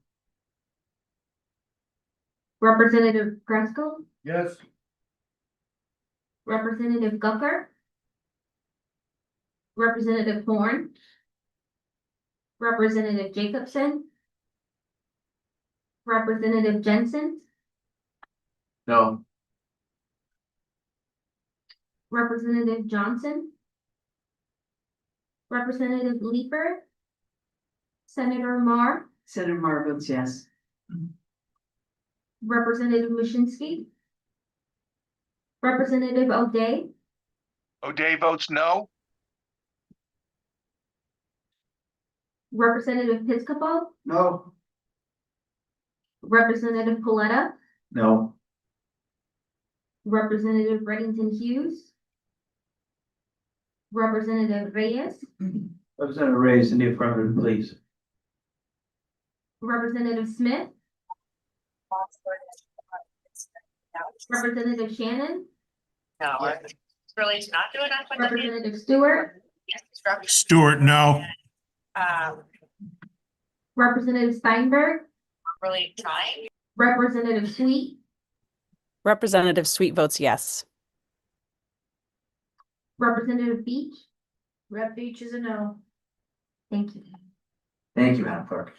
Representative Gresco, Yes. Representative Gucker, Representative Horn, Representative Jacobson, Representative Jensen, No. Representative Johnson, Representative Leeper, Senator Mar, Senator Mar votes yes. Representative Mushinski, Representative O'Day, O'Day votes no. Representative Piscopo, No. Representative Paletta, No. Representative Reddington Hughes, Representative Reyes, Representative Reyes in the affirmative, please. Representative Smith, Representative Shannon, No, it's really to not do it on Monday. Representative Stewart, Stewart, no. Representative Steinberg, Really trying. Representative Sweet, Representative Sweet votes yes. Representative Beach. Rep Beach is a no. Thank you. Thank you, Madam Clerk.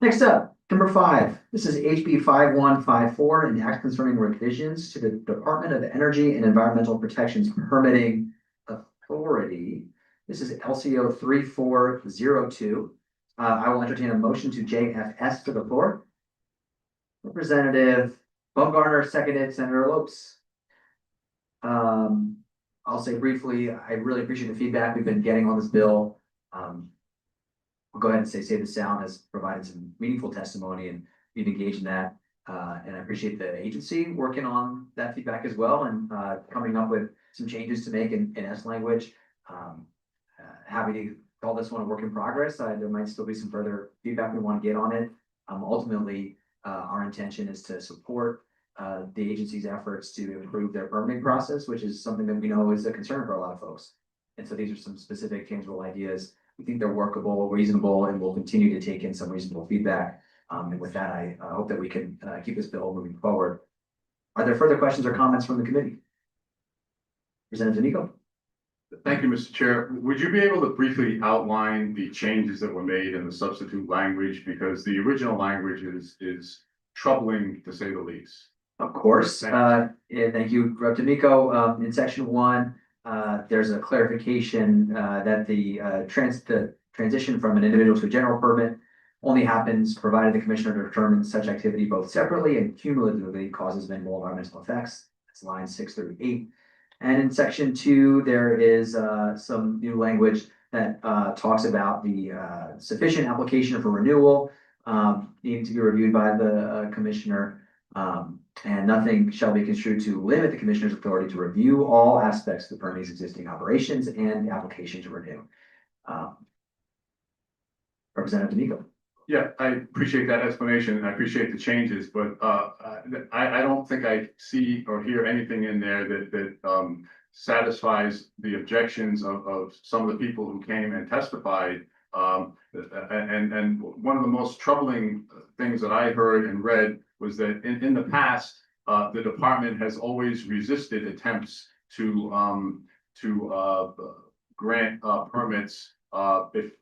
Next up, number 5. This is HB 5154, an act concerning revisions to the Department of Energy and Environmental Protection's permitting authority. This is LCO 3402. I will entertain a motion to JFS to the floor. Representative Baumgartner, seconded. Senator Lopes. I'll say briefly, I really appreciate the feedback we've been getting on this bill. I'll go ahead and say Save the Sound has provided some meaningful testimony and we've engaged in that. And I appreciate the agency working on that feedback as well and coming up with some changes to make in S language. Happy to call this one a work in progress. There might still be some further feedback we want to get on it. Ultimately, our intention is to support the agency's efforts to improve their permitting process, which is something that we know is a concern for a lot of folks. And so these are some specific tangible ideas. We think they're workable, reasonable, and we'll continue to take in some reasonable feedback. And with that, I hope that we can keep this bill moving forward. Are there further questions or comments from the committee? Representative D'Amico. Thank you, Mr. Chair. Would you be able to briefly outline the changes that were made in the substitute language? Because the original language is troubling, to say the least. Of course. Thank you, Rep. D'Amico. In section 1, there's a clarification that the transition from an individual to a general permit only happens provided the commissioner determines such activity both separately and cumulatively causes minimal environmental effects. That's lines 6 through 8. And in section 2, there is some new language that talks about the sufficient application for renewal needing to be reviewed by the commissioner. And nothing shall be construed to limit the commissioner's authority to review all aspects of the permit's existing operations and the application to renew. Representative D'Amico. Yeah, I appreciate that explanation. I appreciate the changes, but I don't think I see or hear anything in there that satisfies the objections of some of the people who came and testified. And one of the most troubling things that I heard and read was that in the past, the department has always resisted attempts to grant permits if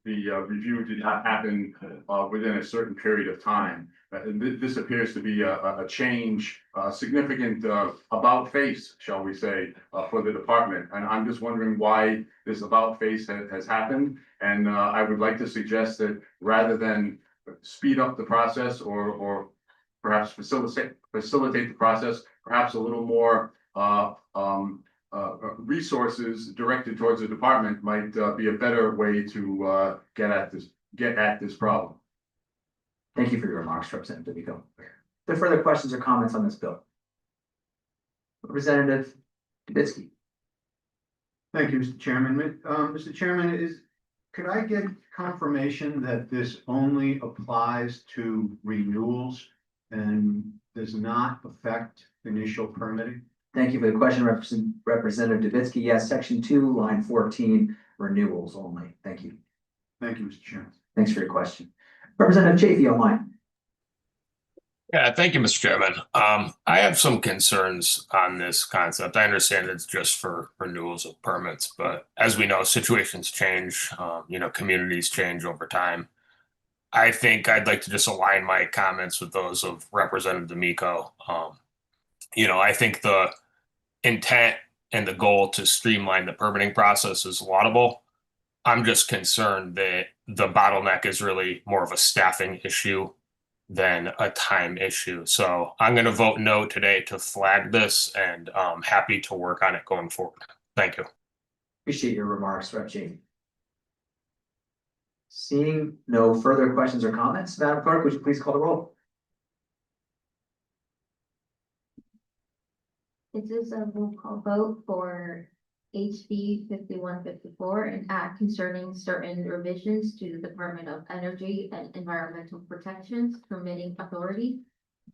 the review did not happen within a certain period of time. This appears to be a change, significant about face, shall we say, for the department. And I'm just wondering why this about face has happened. And I would like to suggest that rather than speed up the process or perhaps facilitate the process, perhaps a little more resources directed towards the department might be a better way to get at this problem. Thank you for your remarks, Representative D'Amico. Are there further questions or comments on this bill? Representative Davidsky. Thank you, Mr. Chairman. Mr. Chairman, could I get confirmation that this only applies to renewals and does not affect initial permitting? Thank you for the question, Representative Dubitsky. Yes, section 2, line 14, renewals only. Thank you. Thank you, Mr. Chairman. Thanks for your question. Representative Chafee online. Yeah, thank you, Mr. Chairman. I have some concerns on this concept. I understand it's just for renewals of permits, but as we know, situations change, communities change over time. I think I'd like to just align my comments with those of Representative D'Amico. I think the intent and the goal to streamline the permitting process is laudable. I'm just concerned that the bottleneck is really more of a staffing issue than a time issue. So I'm going to vote no today to flag this, and I'm happy to work on it going forward. Thank you. Appreciate your remarks, Rep. Chafee. Seeing no further questions or comments, Madam Clerk, would you please call the roll? This is a roll call vote for HB 5154, an act concerning certain revisions to the Department of Energy and Environmental Protection's permitting authority,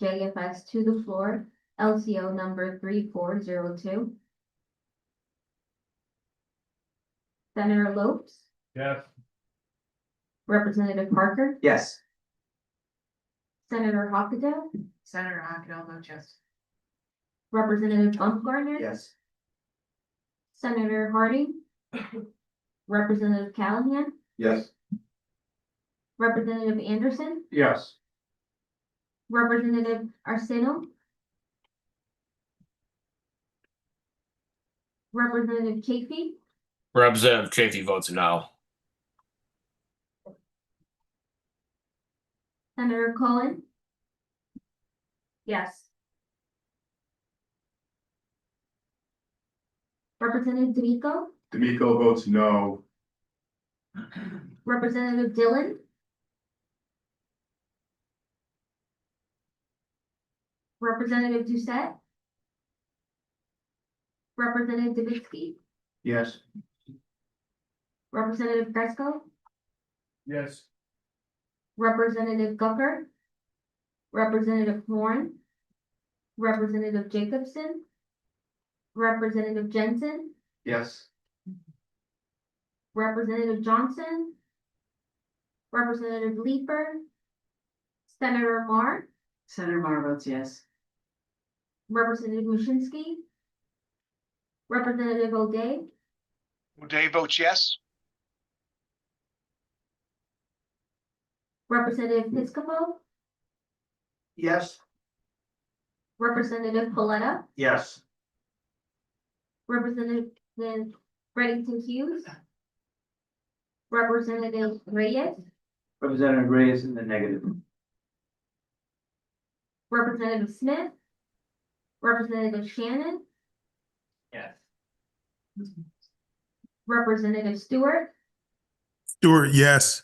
JFS to the floor, LCO number 3402. Senator Lopes, Yes. Representative Parker, Yes. Senator Hockendahl, Senator Hockendahl votes yes. Representative Baumgartner, Yes. Senator Harding, Representative Callahan, Yes. Representative Anderson, Yes. Representative Arsenault, Representative Chafee, Representative Chafee votes no. Senator Cohen. Yes. Representative D'Amico votes no. Representative Dillon, Representative Doucette, Representative Dubitsky, Yes. Representative Fresco, Yes. Representative Gucker, Representative Horn, Representative Jacobson, Representative Jensen, Yes. Representative Johnson, Representative Leeper, Senator Marr, Senator Marr votes yes. Representative Mushinski, Representative O'Day, O'Day votes yes. Representative Piscopo, Yes. Representative Paletta, Yes. Representative Bennington Hughes, Representative Reyes, Representative Reyes in the negative. Representative Smith, Representative Shannon, Yes. Representative Stewart, Stewart, yes.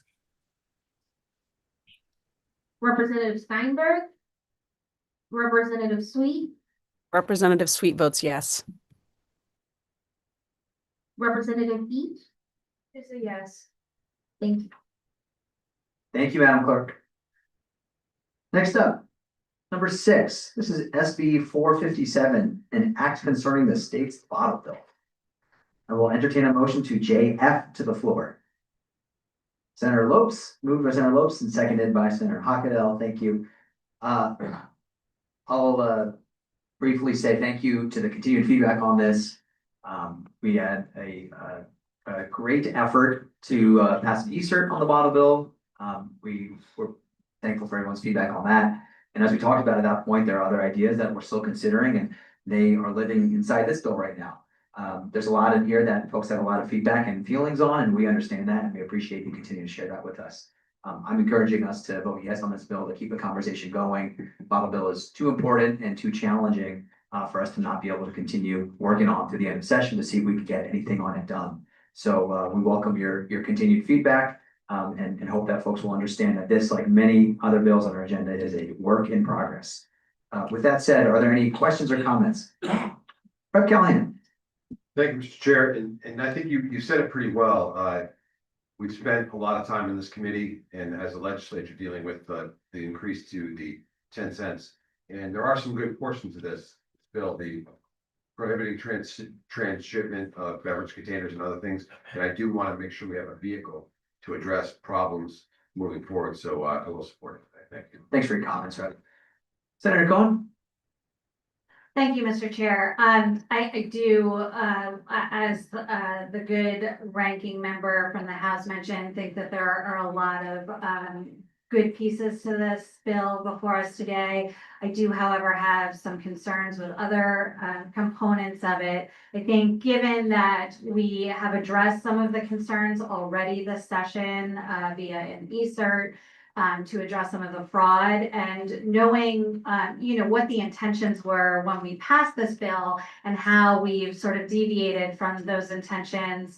Representative Steinberg, Representative Sweet, Representative Sweet votes yes. Representative Beach. It's a yes. Thank you. Thank you, Madam Clerk. Next up, number 6. This is SB 457, an act concerning the state's bottle bill. I will entertain a motion to JF to the floor. Senator Lopes, moved by Senator Lopes and seconded by Senator Hockendahl. Thank you. I'll briefly say thank you to the continued feedback on this. We had a great effort to pass an e-cert on the bottle bill. We were thankful for everyone's feedback on that. And as we talked about at that point, there are other ideas that we're still considering, and they are living inside this bill right now. There's a lot in here that folks have a lot of feedback and feelings on, and we understand that, and we appreciate you continuing to share that with us. I'm encouraging us to vote yes on this bill to keep the conversation going. Bottle bill is too important and too challenging for us to not be able to continue working on through the end of session to see if we could get anything on it done. So we welcome your continued feedback and hope that folks will understand that this, like many other bills on our agenda, is a work in progress. With that said, are there any questions or comments? Rep. Callahan. Thank you, Mr. Chair, and I think you said it pretty well. We've spent a lot of time in this committee and as a legislature dealing with the increase to the 10 cents. And there are some good portions of this bill. The prohibiting transshipment of beverage containers and other things. And I do want to make sure we have a vehicle to address problems moving forward. So I will support it. Thank you. Thanks for your comments, Red. Senator Cohen? Thank you, Mr. Chair. I do, as the good ranking member from the House mentioned, think that there are a lot of good pieces to this bill before us today. I do, however, have some concerns with other components of it. I think given that we have addressed some of the concerns already this session via an e-cert, to address some of the fraud, and knowing, what the intentions were when we passed this bill and how we've sort of deviated from those intentions,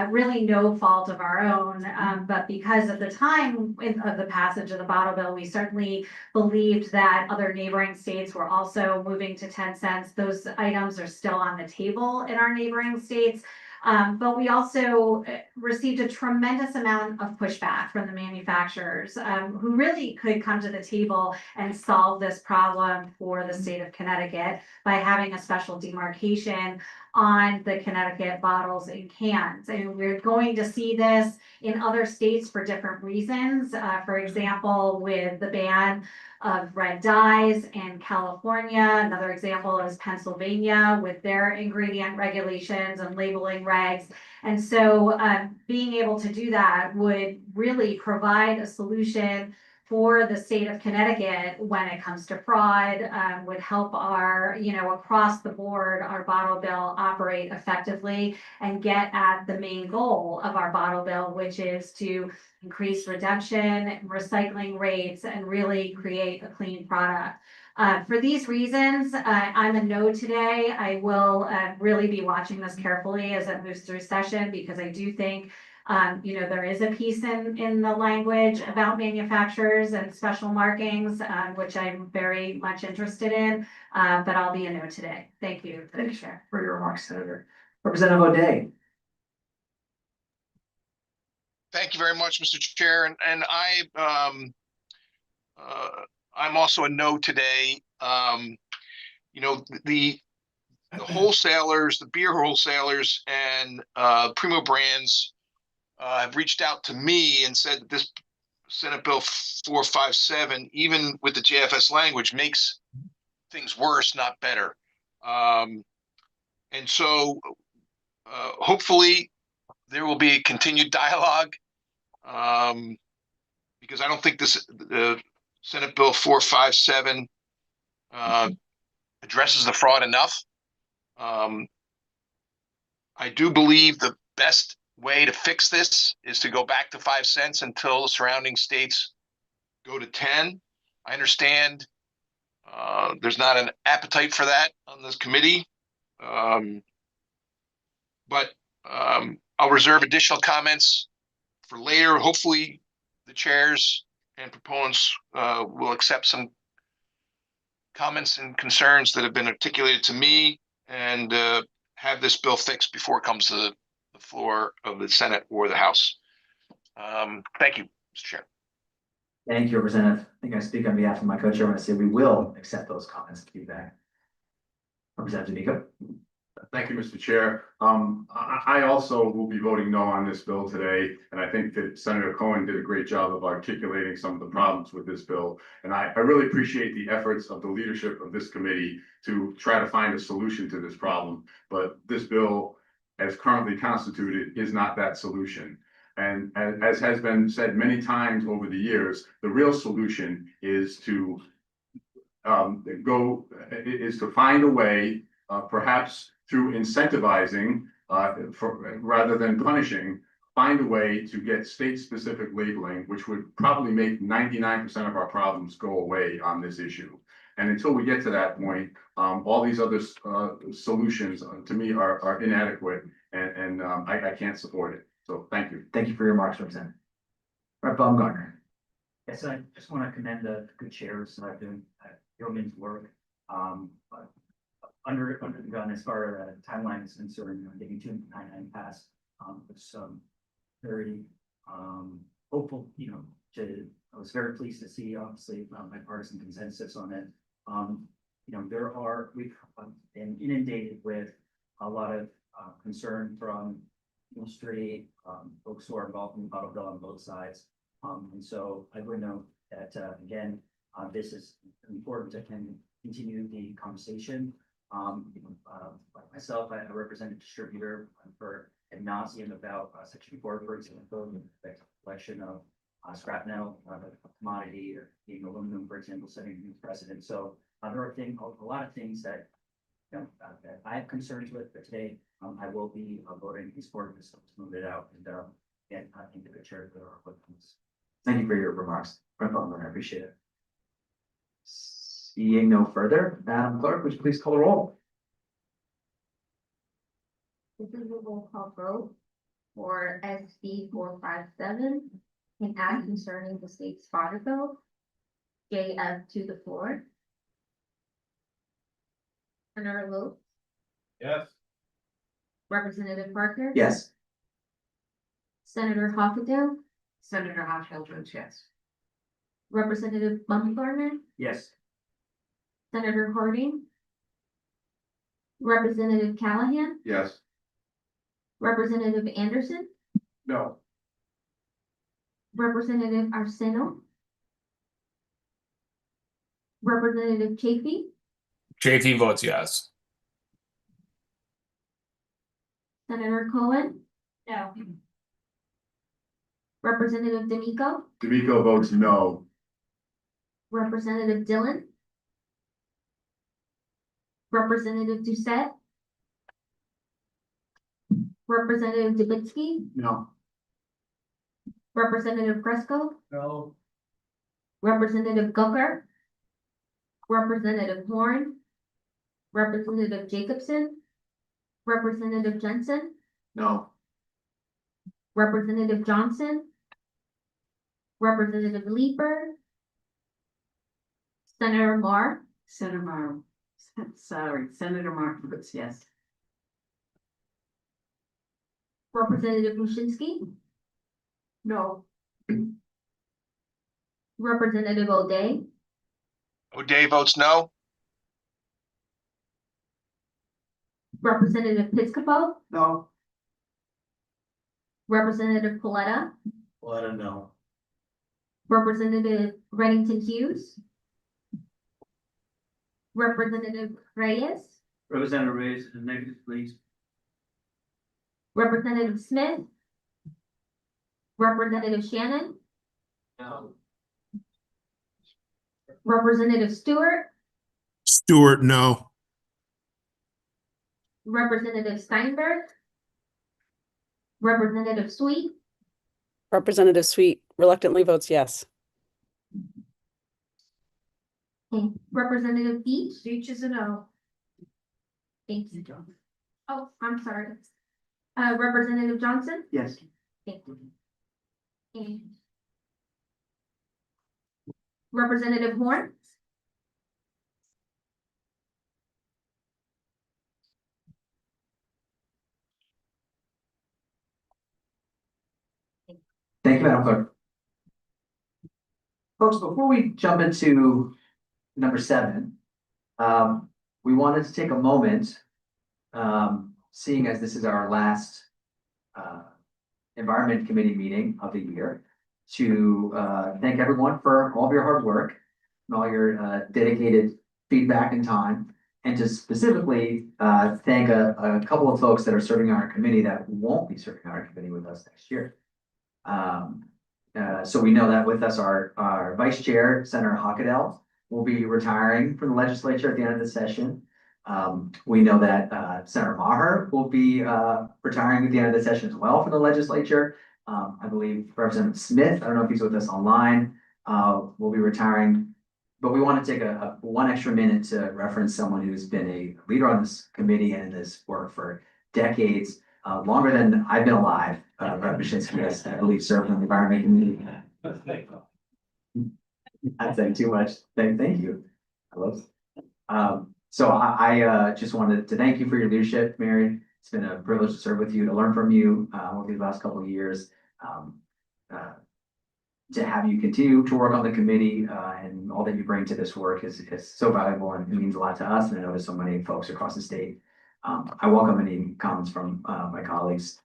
really no fault of our own. But because of the time of the passage of the bottle bill, we certainly believed that other neighboring states were also moving to 10 cents. Those items are still on the table in our neighboring states. But we also received a tremendous amount of pushback from the manufacturers who really could come to the table and solve this problem for the state of Connecticut by having a special demarcation on the Connecticut bottles and cans. And we're going to see this in other states for different reasons. For example, with the ban of red dyes in California. Another example is Pennsylvania with their ingredient regulations and labeling regs. And so being able to do that would really provide a solution for the state of Connecticut when it comes to fraud, would help our, across the board, our bottle bill operate effectively and get at the main goal of our bottle bill, which is to increase redemption, recycling rates, and really create a clean product. For these reasons, I'm a no today. I will really be watching this carefully as it moves through session, because I do think there is a piece in the language about manufacturers and special markings, which I'm very much interested in, but I'll be a no today. Thank you. Thanks for your remarks, Senator. Representative O'Day. Thank you very much, Mr. Chair, and I'm also a no today. The wholesalers, the beer wholesalers, and Primo Brands have reached out to me and said that this Senate Bill 457, even with the JFS language, makes things worse, not better. And so hopefully there will be a continued dialogue, because I don't think this Senate Bill 457 addresses the fraud enough. I do believe the best way to fix this is to go back to 5 cents until the surrounding states go to 10. I understand there's not an appetite for that on this committee, but I'll reserve additional comments for later. Hopefully the chairs and proponents will accept some comments and concerns that have been articulated to me, and have this bill fixed before it comes to the floor of the Senate or the House. Thank you, Mr. Chair. Thank you, Representative. I think I speak on behalf of my co-chair when I say we will accept those comments and feedback. Representative D'Amico. Thank you, Mr. Chair. I also will be voting no on this bill today, and I think that Senator Cohen did a great job of articulating some of the problems with this bill. And I really appreciate the efforts of the leadership of this committee to try to find a solution to this problem. But this bill, as currently constituted, is not that solution. And as has been said many times over the years, the real solution is to find a way, perhaps through incentivizing, rather than punishing, find a way to get state-specific labeling, which would probably make 99% of our problems go away on this issue. And until we get to that point, all these other solutions to me are inadequate, and I can't support it. So thank you. Thank you for your remarks, Representative. All right, Baumgartner. Yes, I just want to commend the good chairs that have doing yeoman's work. Under the gun as far as timeline is concerned, getting 299 passed was very hopeful. I was very pleased to see, obviously, bipartisan consensus on it. we've been inundated with a lot of concern from industry, folks who are involved in the auto bill on both sides. And so I would note that, again, this is important to continue the conversation. Like myself, I represent a distributor for ad nauseum about section 4, for example, the collection of scrap metal, commodity, or being aluminum, for example, setting new precedent. So there are a lot of things that that I have concerns with, but today I will be voting in support of this to move it out. And again, I think the good chair there are things. Thank you for your remarks. I appreciate it. Seeing no further, Madam Clerk, would you please call the roll? This is a roll call vote for SB 457, an act concerning the state's fodder bill, JF to the floor. Senator Lowe, Yes. Representative Parker. Yes. Senator Hockendahl, Senator Hochschild votes yes. Representative Baumgartner, Yes. Senator Harding, Representative Callahan, Yes. Representative Anderson, No. Representative Arsenio, Representative Chafee, Chafee votes yes. Senator Cohen, No. Representative D'Amico, D'Amico votes no. Representative Dillon, Representative Doucette, Representative Dubitsky, No. Representative Fresco, No. Representative Gucker, Representative Horn, Representative Jacobson, Representative Jensen, No. Representative Johnson, Representative Leeper, Senator Marr, Senator Mar, sorry, Senator Martin votes yes. Representative Mushinski, No. Representative O'Day, O'Day votes no. Representative Piscopo, No. Representative Paletta, Let him know. Representative Reddington Hughes, Representative Reyes, Representative Reyes, negative, please. Representative Smith, Representative Shannon, No. Representative Stewart, Stewart, no. Representative Steinberg, Representative Sweet, Representative Sweet reluctantly votes yes. and Representative Beach. Beach is a no. Thank you. Oh, I'm sorry. Representative Johnson. Yes. Thank you. And Representative Horn. Thank you, Madam Clerk. Folks, before we jump into number 7, we wanted to take a moment, seeing as this is our last Environment Committee meeting of the year, to thank everyone for all of your hard work and all your dedicated feedback and time, and to specifically thank a couple of folks that are serving on our committee that won't be serving on our committee with us next year. So we know that with us, our Vice Chair, Senator Hockendahl, will be retiring from the legislature at the end of the session. We know that Senator Maher will be retiring at the end of the session as well from the legislature. I believe Representative Smith, I don't know if he's with us online, will be retiring. But we want to take a 1 extra minute to reference someone who's been a leader on this committee and in this work for decades, longer than I've been alive. Representative Mushinski has, I believe, served on the Environment Committee. I'd say too much. Thank you. I love it. So I just wanted to thank you for your leadership, Mary. It's been a privilege to serve with you, to learn from you over these last couple of years. to have you continue to work on the committee, and all that you bring to this work is so valuable and it means a lot to us. And I know there's so many folks across the state. I welcome any comments from, my colleagues.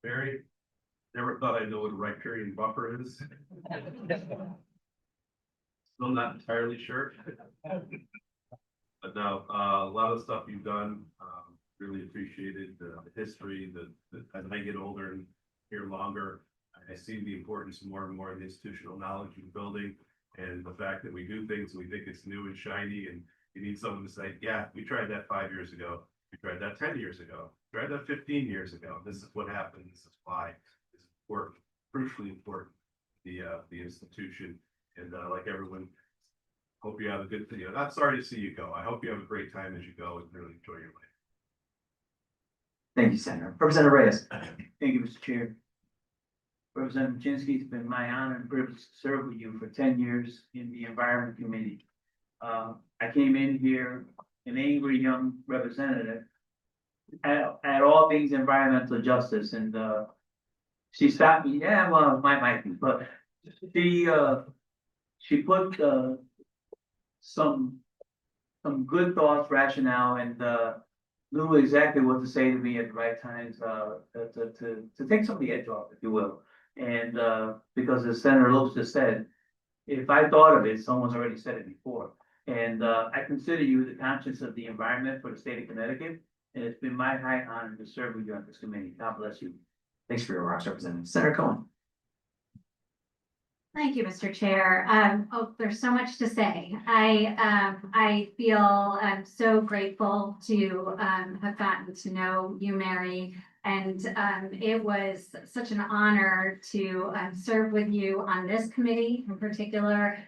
Barry, never thought I'd know what a riparian buffer is. Still not entirely sure. But no, a lot of stuff you've done, really appreciated the history, as I get older and here longer, I see the importance more and more of the institutional knowledge you're building. And the fact that we do things, we think it's new and shiny, and you need someone to say, yeah, we tried that 5 years ago. We tried that 10 years ago. We tried that 15 years ago. This is what happened. This is why. This is important, crucially important, the institution. And like everyone, hope you have a good video. Not sorry to see you go. I hope you have a great time as you go and really enjoy your life. Thank you, Senator. Representative Reyes. Thank you, Mr. Chair. Representative Machinsky, it's been my honor and privilege to serve with you for 10 years in the Environment Committee. I came in here an angry young representative at all things environmental justice, and she stopped me. Yeah, well, might be, but she put some good thoughts, rationale, and knew exactly what to say to me at the right times to take some of the edge off, if you will. And because as Senator Lopes just said, if I thought of it, someone's already said it before. And I consider you the conscience of the environment for the state of Connecticut. And it's been my high honor to serve with you on this committee. God bless you. Thanks for your remarks, Representative. Senator Cohen. Thank you, Mr. Chair. There's so much to say. I feel so grateful to have gotten to know you, Mary. And it was such an honor to serve with you on this committee in particular,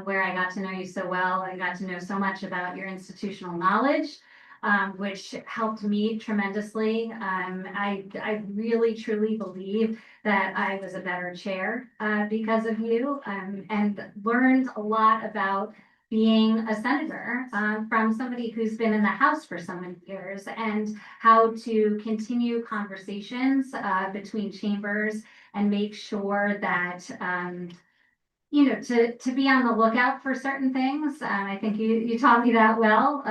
where I got to know you so well and got to know so much about your institutional knowledge, which helped me tremendously. I really truly believe that I was a better chair because of you, and learned a lot about being a senator from somebody who's been in the House for so many years, and how to continue conversations between chambers and make sure that you know, to be on the lookout for certain things. I think you taught me that well.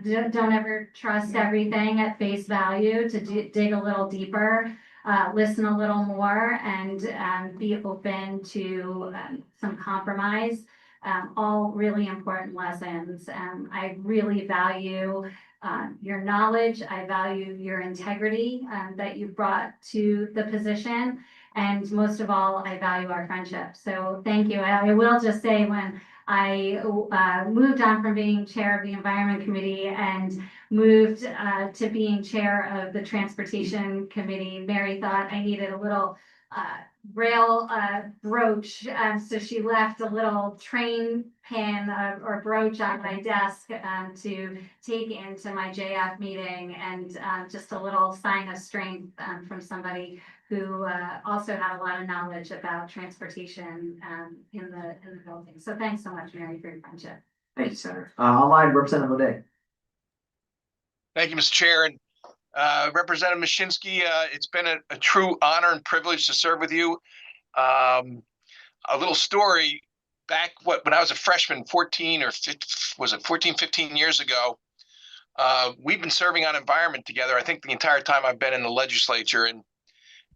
Don't ever trust everything at face value, to dig a little deeper, listen a little more, and be open to some compromise. All really important lessons. I really value your knowledge. I value your integrity that you brought to the position. And most of all, I value our friendship. So thank you. I will just say, when I moved on from being chair of the Environment Committee and moved to being chair of the Transportation Committee, Mary thought I needed a little rail brooch. So she left a little train pin or brooch on my desk to take into my JF meeting, and just a little sign of strength from somebody who also had a lot of knowledge about transportation in the building. So thanks so much, Mary, for your friendship. Thank you, Senator. Online, Representative O'Day. Thank you, Mr. Chair. And Representative Machinsky, it's been a true honor and privilege to serve with you. A little story, back when I was a freshman, 14 or 15, was it 14, 15 years ago, we've been serving on environment together, I think the entire time I've been in the legislature,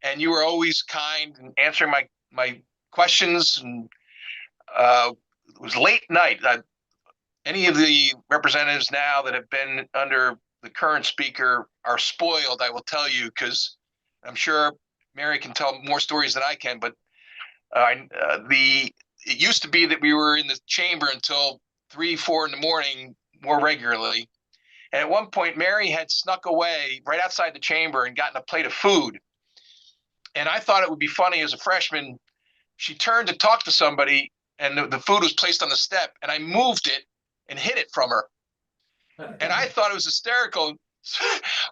and you were always kind and answering my questions, and it was late night. Any of the representatives now that have been under the current speaker are spoiled, I will tell you, because I'm sure Mary can tell more stories than I can, but it used to be that we were in the chamber until 3, 4 in the morning more regularly. And at one point, Mary had snuck away right outside the chamber and gotten a plate of food. And I thought it would be funny as a freshman. She turned to talk to somebody, and the food was placed on the step, and I moved it and hid it from her. And I thought it was hysterical.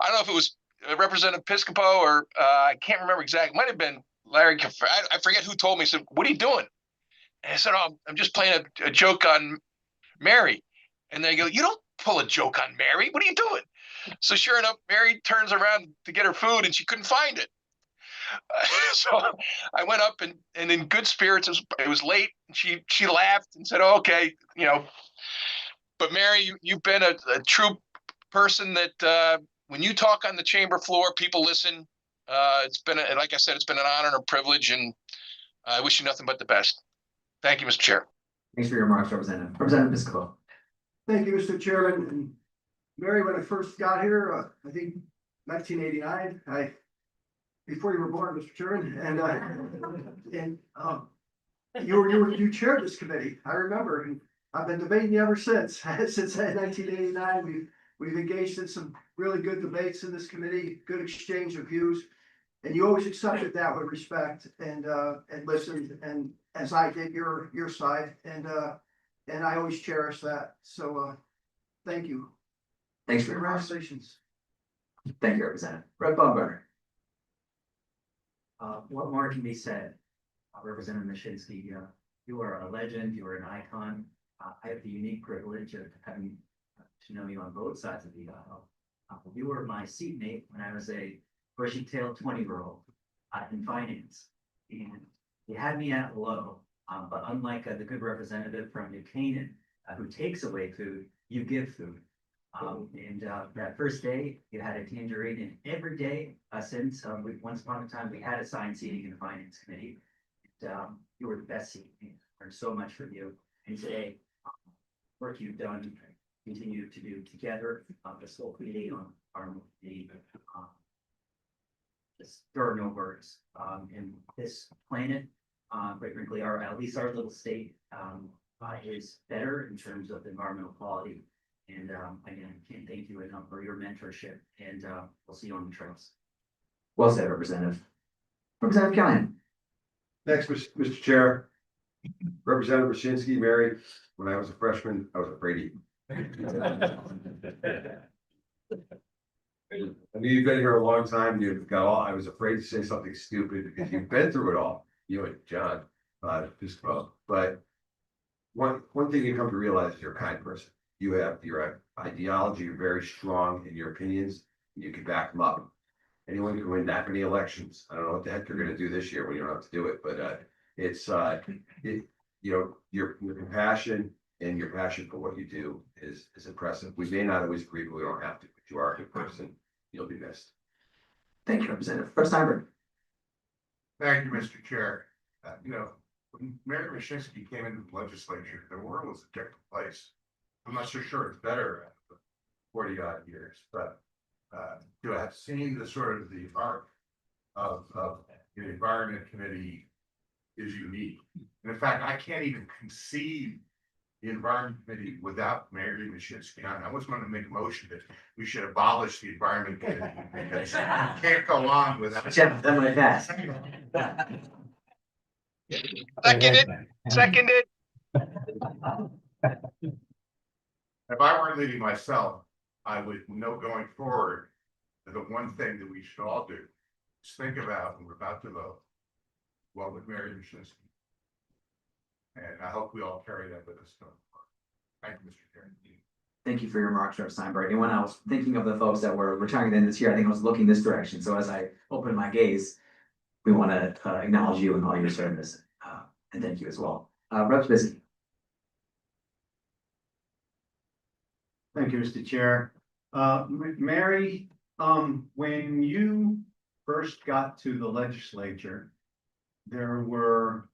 I don't know if it was Representative Piscopo or I can't remember exactly. It might have been Larry. I forget who told me. He said, "What are you doing?" And I said, "Oh, I'm just playing a joke on Mary." And they go, "You don't pull a joke on Mary. What are you doing?" So sure enough, Mary turns around to get her food and she couldn't find it. So I went up and in good spirits, it was late. And she laughed and said, oh, okay, you know, but Mary, you've been a true person that when you talk on the chamber floor, people listen. It's been, like I said, it's been an honor and a privilege, and I wish you nothing but the best. Thank you, Mr. Chair. Thanks for your remarks, Representative. Representative Piscopo. Thank you, Mr. Chairman. And Mary, when I first got here, I think 1989, before you were born, Mr. Chairman, and you chaired this committee. I remember, and I've been debating you ever since. Since 1989, we've engaged in some really good debates in this committee, good exchange of views, and you always accepted that with respect and listened, and as I did your side, and I always cherish that. So thank you. Thanks for your remarks. Congratulations. Thank you, Representative. Rep. Baumgartner. What more can be said? Representative Mashinsky, you are a legend, you are an icon. I have the unique privilege of having to know you on both sides of the aisle. You were my seatmate when I was a bushy-tailed 20-year-old in finance. And you had me at low, but unlike the good representative from New Canaan, who takes away food, you give food. That first day, you had a tangerine, and every day since, once upon a time, we had assigned seating in the finance committee. You were the best seat. I learned so much from you. And today, work you've done, continue to do together, this whole committee on our committee. There are no words. And this planet, quite frankly, at least our little state, is better in terms of environmental quality. And again, can't thank you enough for your mentorship, and we'll see you on the trails. Well said, Representative. Representative Callahan. Next, Mr. Chair, Representative Brzezinski, Mary, when I was a freshman, I was afraid of you. I knew you've been here a long time. You've got all, I was afraid to say something stupid because you've been through it all, you and John, but one thing you come to realize is you're a kind person. You have your ideology, you're very strong in your opinions, you can back them up. Anyone can win that many elections. I don't know what the heck you're gonna do this year when you don't have to do it, but it's your compassion and your passion for what you do is impressive. We may not always agree, but we don't have to, but you are a good person. You'll be missed. Thank you, Representative. Rep. Steinberg. Thank you, Mr. Chair. When Mary Mashinsky came into the legislature, the world was a different place. I'm not so sure it's better after 40 odd years, but to have seen the sort of the arc of the Environment Committee is unique. And in fact, I can't even conceive the Environment Committee without Mary Mashinsky. I was going to make a motion that we should abolish the Environment Committee because you can't go on without. Jeff, that might pass. Seconded. If I weren't leading myself, I would know going forward that the one thing that we should all do is think about when we're about to vote, what would Mary Mashinsky? And I hope we all carry that with us going forward. Thank you, Mr. Chairman. Thank you for your remarks, Rep. Steinberg. And when I was thinking of the folks that were retiring at the end of this year, I think I was looking this direction. So as I open my gaze, we want to acknowledge you and all your service. And thank you as well. Rep. Bisbee. Thank you, Mr. Chair. Mary, when you first got to the legislature, there were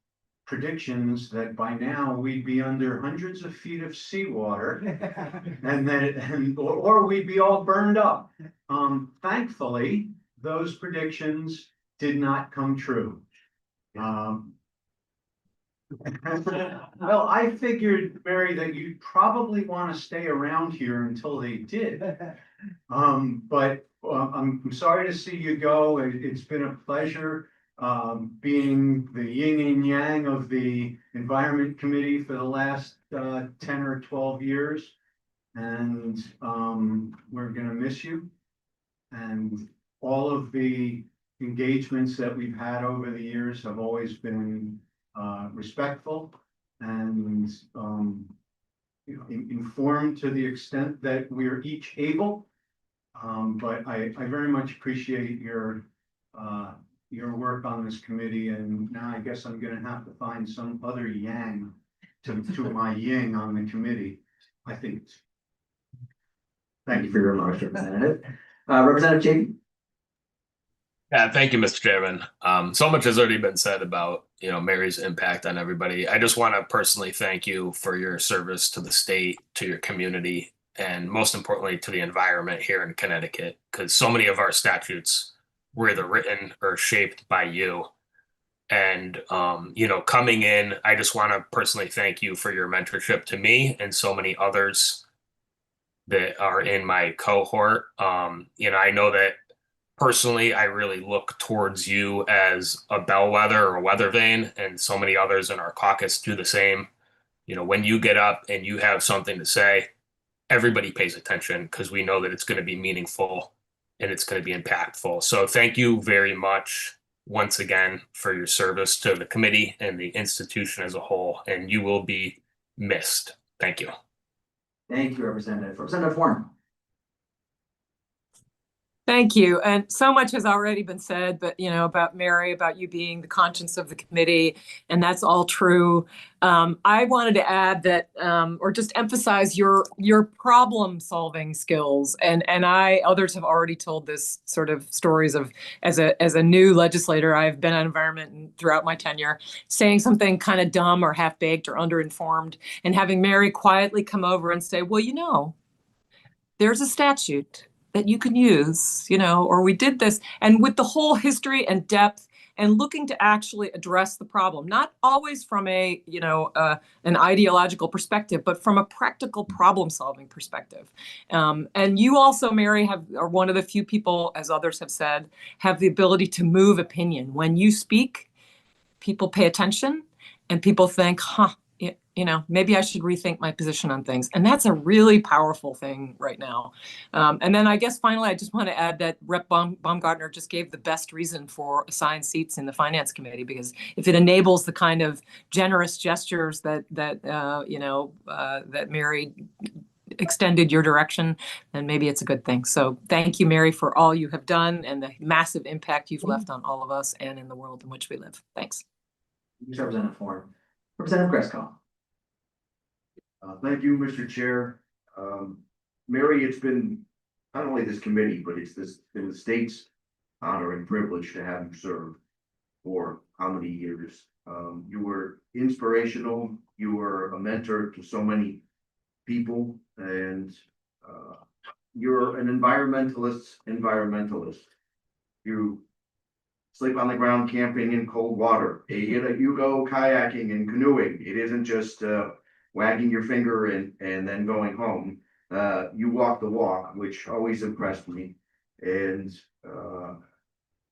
predictions that by now we'd be under hundreds of feet of seawater or we'd be all burned up. Thankfully, those predictions did not come true. Well, I figured, Mary, that you'd probably want to stay around here until they did. But I'm sorry to see you go. It's been a pleasure being the yin and yang of the Environment Committee for the last 10 or 12 years. And we're going to miss you. And all of the engagements that we've had over the years have always been respectful and informed to the extent that we're each able. But I very much appreciate your work on this committee, and now I guess I'm gonna have to find some other yang to my yin on the committee. I think. Thank you for your remarks, Representative. Representative Cheney? Yeah, thank you, Mr. Chairman. So much has already been said about, Mary's impact on everybody. I just want to personally thank you for your service to the state, to your community, and most importantly, to the environment here in Connecticut, because so many of our statutes were either written or shaped by you. And, coming in, I just want to personally thank you for your mentorship to me and so many others that are in my cohort. I know that personally, I really look towards you as a bellwether or a weather vane, and so many others in our caucus do the same. When you get up and you have something to say, everybody pays attention because we know that it's going to be meaningful and it's going to be impactful. So thank you very much once again for your service to the committee and the institution as a whole, and you will be missed. Thank you. Thank you, Representative. Representative Warren? Thank you. And so much has already been said, but about Mary, about you being the conscience of the committee, and that's all true. I wanted to add that, or just emphasize your problem-solving skills. And others have already told this sort of stories of, as a new legislator, I've been on environment throughout my tenure, saying something kind of dumb or half-baked or underinformed, and having Mary quietly come over and say, well, there's a statute that you can use, or we did this, and with the whole history and depth and looking to actually address the problem, not always from an ideological perspective, but from a practical problem-solving perspective. And you also, Mary, are one of the few people, as others have said, have the ability to move opinion. When you speak, people pay attention and people think, maybe I should rethink my position on things. And that's a really powerful thing right now. And then I guess finally, I just want to add that Rep. Baumgartner just gave the best reason for assigned seats in the Finance Committee, because if it enables the kind of generous gestures that Mary extended your direction, then maybe it's a good thing. So thank you, Mary, for all you have done and the massive impact you've left on all of us and in the world in which we live. Thanks. Representative Warren. Representative Gresco? Thank you, Mr. Chair. Mary, it's been not only this committee, but it's been the state's honor and privilege to have you serve for how many years. You were inspirational. You were a mentor to so many people, and you're an environmentalist. You sleep on the ground camping in cold water. You go kayaking and canoeing. It isn't just wagging your finger and then going home. You walk the walk, which always impressed me. And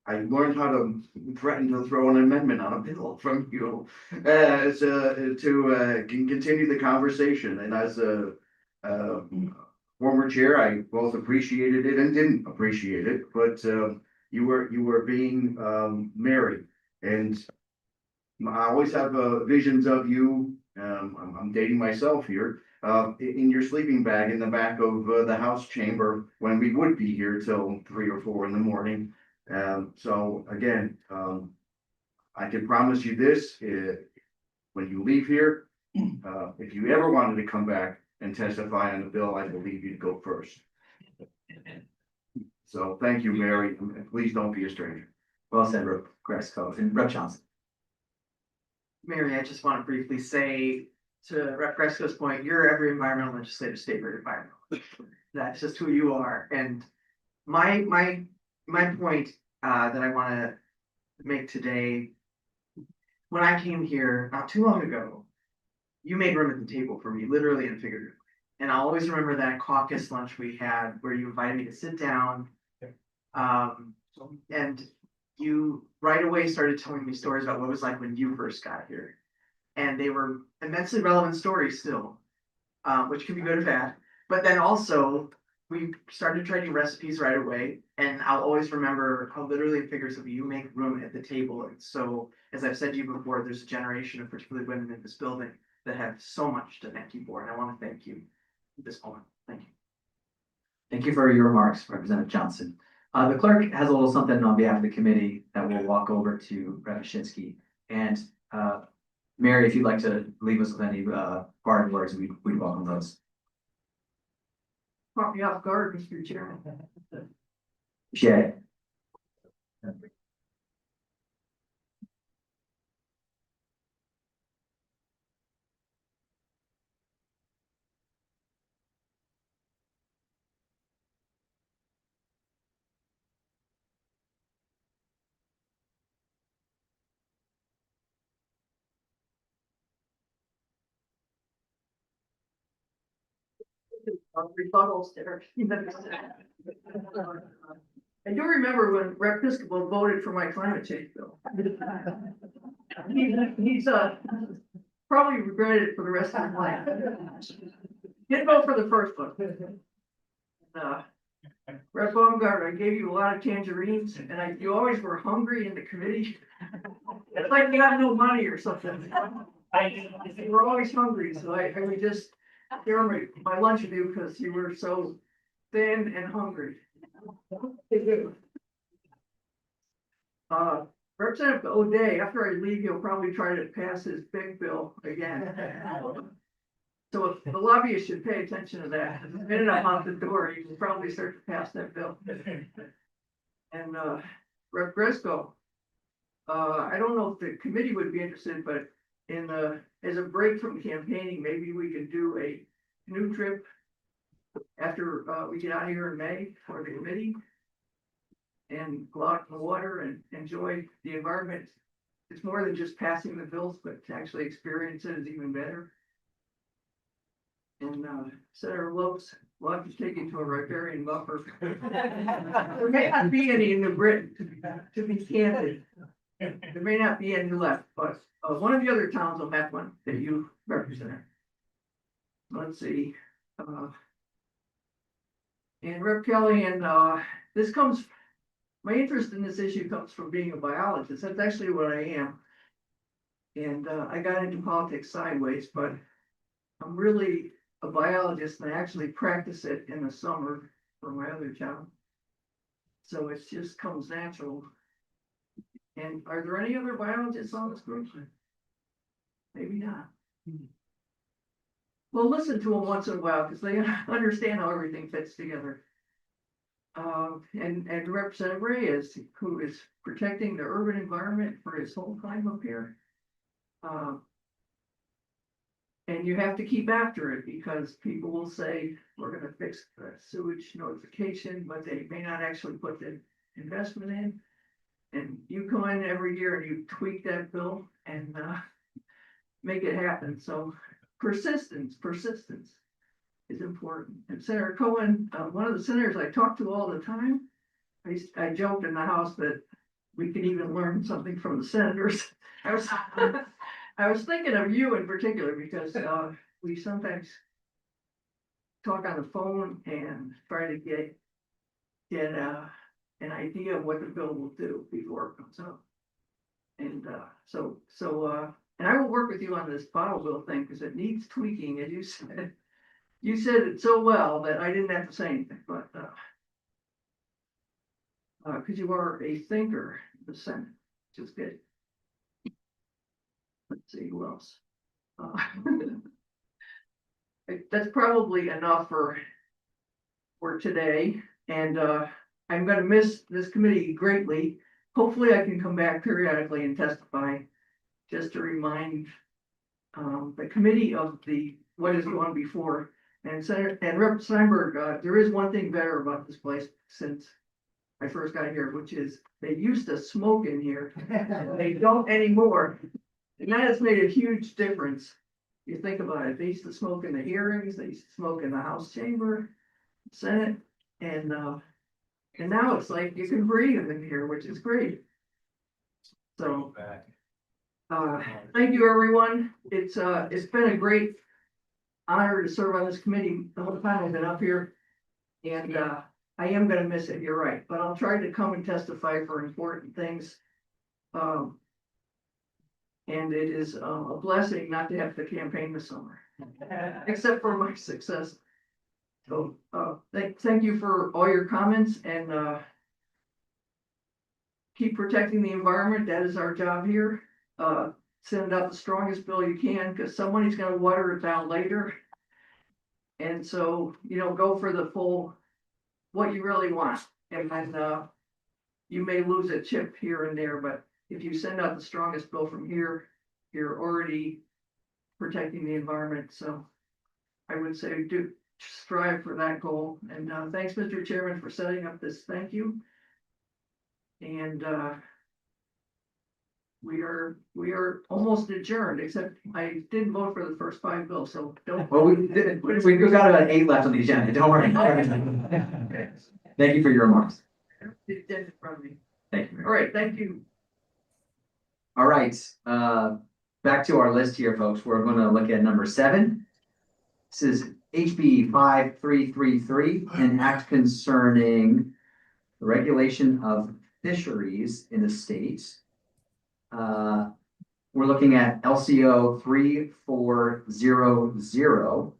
I learned how to threaten to throw an amendment on a bill from you to continue the conversation. And as a former chair, I both appreciated it and didn't appreciate it, but you were being Mary. And I always have visions of you. I'm dating myself here, in your sleeping bag in the back of the House chamber when we would be here till 3 or 4 in the morning. So again, I can promise you this, when you leave here, if you ever wanted to come back and testify on the bill, I believe you'd go first. So thank you, Mary, and please don't be a stranger. Well said, Rep. Gresco. And Rep. Johnson? Mary, I just want to briefly say to Rep. Gresco's point, you're every environmental legislator, state rate environmental. That's just who you are. And my point that I want to make today, when I came here not too long ago, you made room at the table for me, literally and figuratively. And I'll always remember that caucus lunch we had where you invited me to sit down. And you right away started telling me stories about what it was like when you first got here. And they were immensely relevant stories still, which can be good or bad. But then also, we started trading recipes right away. And I'll always remember how literally and figuratively you make room at the table. And so, as I've said to you before, there's a generation of particularly women in this building that have so much to thank you for. And I want to thank you at this moment. Thank you. Thank you for your remarks, Representative Johnson. The clerk has a little something on behalf of the committee that we'll walk over to Rep. Shinsky. And Mary, if you'd like to leave us with any parting words, we'd welcome those. Caught me off guard, Mr. Chairman. Jay. Rebuttals there. I do remember when Rep. Piscopo voted for my climate change bill. He's probably regretted it for the rest of his life. Didn't vote for the first one. Rep. Baumgart, I gave you a lot of tangerines and you always were hungry in the committee. It's like you have no money or something. You were always hungry, so I would just share my lunch with you because you were so thin and hungry. Representative O'Day, after I leave, he'll probably try to pass his big bill again. So if the lobbyists should pay attention to that. The minute I'm out the door, you can probably start to pass that bill. And Rep. Grisco, I don't know if the committee would be interested, but as a break from campaigning, maybe we could do a canoe trip after we get out of here in May for the committee and go out in the water and enjoy the environment. It's more than just passing the bills, but to actually experience it is even better. And Senator Lopes, we'll have to take you to a riparian buffer. There may not be any in New Britain, to be candid. There may not be any left, but one of the other towns will have one that you represent. Let's see. And Rep. Kelly, and my interest in this issue comes from being a biologist. That's actually what I am. And I got into politics sideways, but I'm really a biologist and I actually practice it in the summer for my other job. So it just comes natural. And are there any other biologists on this group? Maybe not. Well, listen to them once in a while because they understand how everything fits together. And Representative Reyes, who is protecting the urban environment for his whole time up here. And you have to keep after it because people will say, we're gonna fix the sewage notification, but they may not actually put the investment in. And you come in every year and you tweak that bill and make it happen. So persistence is important. And Senator Cohen, one of the senators I talk to all the time, I joked in the House that we could even learn something from the senators. I was thinking of you in particular because we sometimes talk on the phone and try to get an idea of what the bill will do before it comes up. And and I will work with you on this bottle bill thing because it needs tweaking, as you said. You said it so well that I didn't have to say anything, but because you are a thinker in the Senate, which is good. Let's see who else. That's probably enough for today, and I'm going to miss this committee greatly. Hopefully, I can come back periodically and testify, just to remind the committee of what is going before. And Senator and Rep. Steinberg, there is one thing better about this place since I first got here, which is they used to smoke in here. They don't anymore. And that has made a huge difference. You think about it, they used to smoke in the hearings, they used to smoke in the House chamber, Senate, and now it's like you can breathe in here, which is great. So, thank you, everyone. It's been a great honor to serve on this committee the whole time I've been up here. And I am gonna miss it, you're right, but I'll try to come and testify for important things. And it is a blessing not to have to campaign this summer, except for my success. So, thank you for all your comments and, keep protecting the environment. That is our job here. Send out the strongest bill you can, because somebody's gonna water it down later. And so, go for the full, what you really want. And then, you may lose a chip here and there, but if you send out the strongest bill from here, you're already protecting the environment. So I would say do strive for that goal. And, thanks, Mr. Chairman, for setting up this. Thank you. And, we are almost adjourned, except I didn't vote for the first 5 bills, so don't. Well, we've got about 8 left on the agenda, don't worry. Thank you for your remarks. It's in front of me. Thank you. All right, thank you. All right, back to our list here, folks. We're gonna look at number 7. This is HB 5333, an act concerning the regulation of fisheries in the state. We're looking at LCO 3400.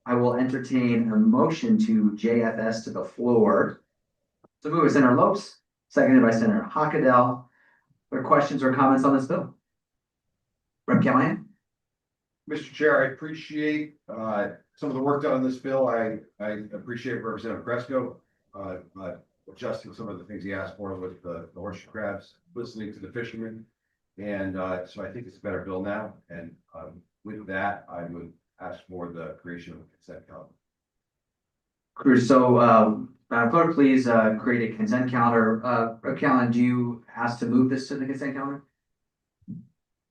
I will entertain a motion to JFS to the floor. So move it Senator Lopes, seconded by Senator Hockedal. Are there questions or comments on this bill? Rep. Callahan? Mr. Chair, I appreciate some of the work done on this bill. I appreciate Representative Cresco adjusting some of the things he asked for with the horseshoe crabs, listening to the fishermen. And so I think it's a better bill now. And with that, I would ask for the creation of a consent calendar. So, clerk, please create a consent calendar. Rep. Callahan, do you ask to move this to the consent calendar?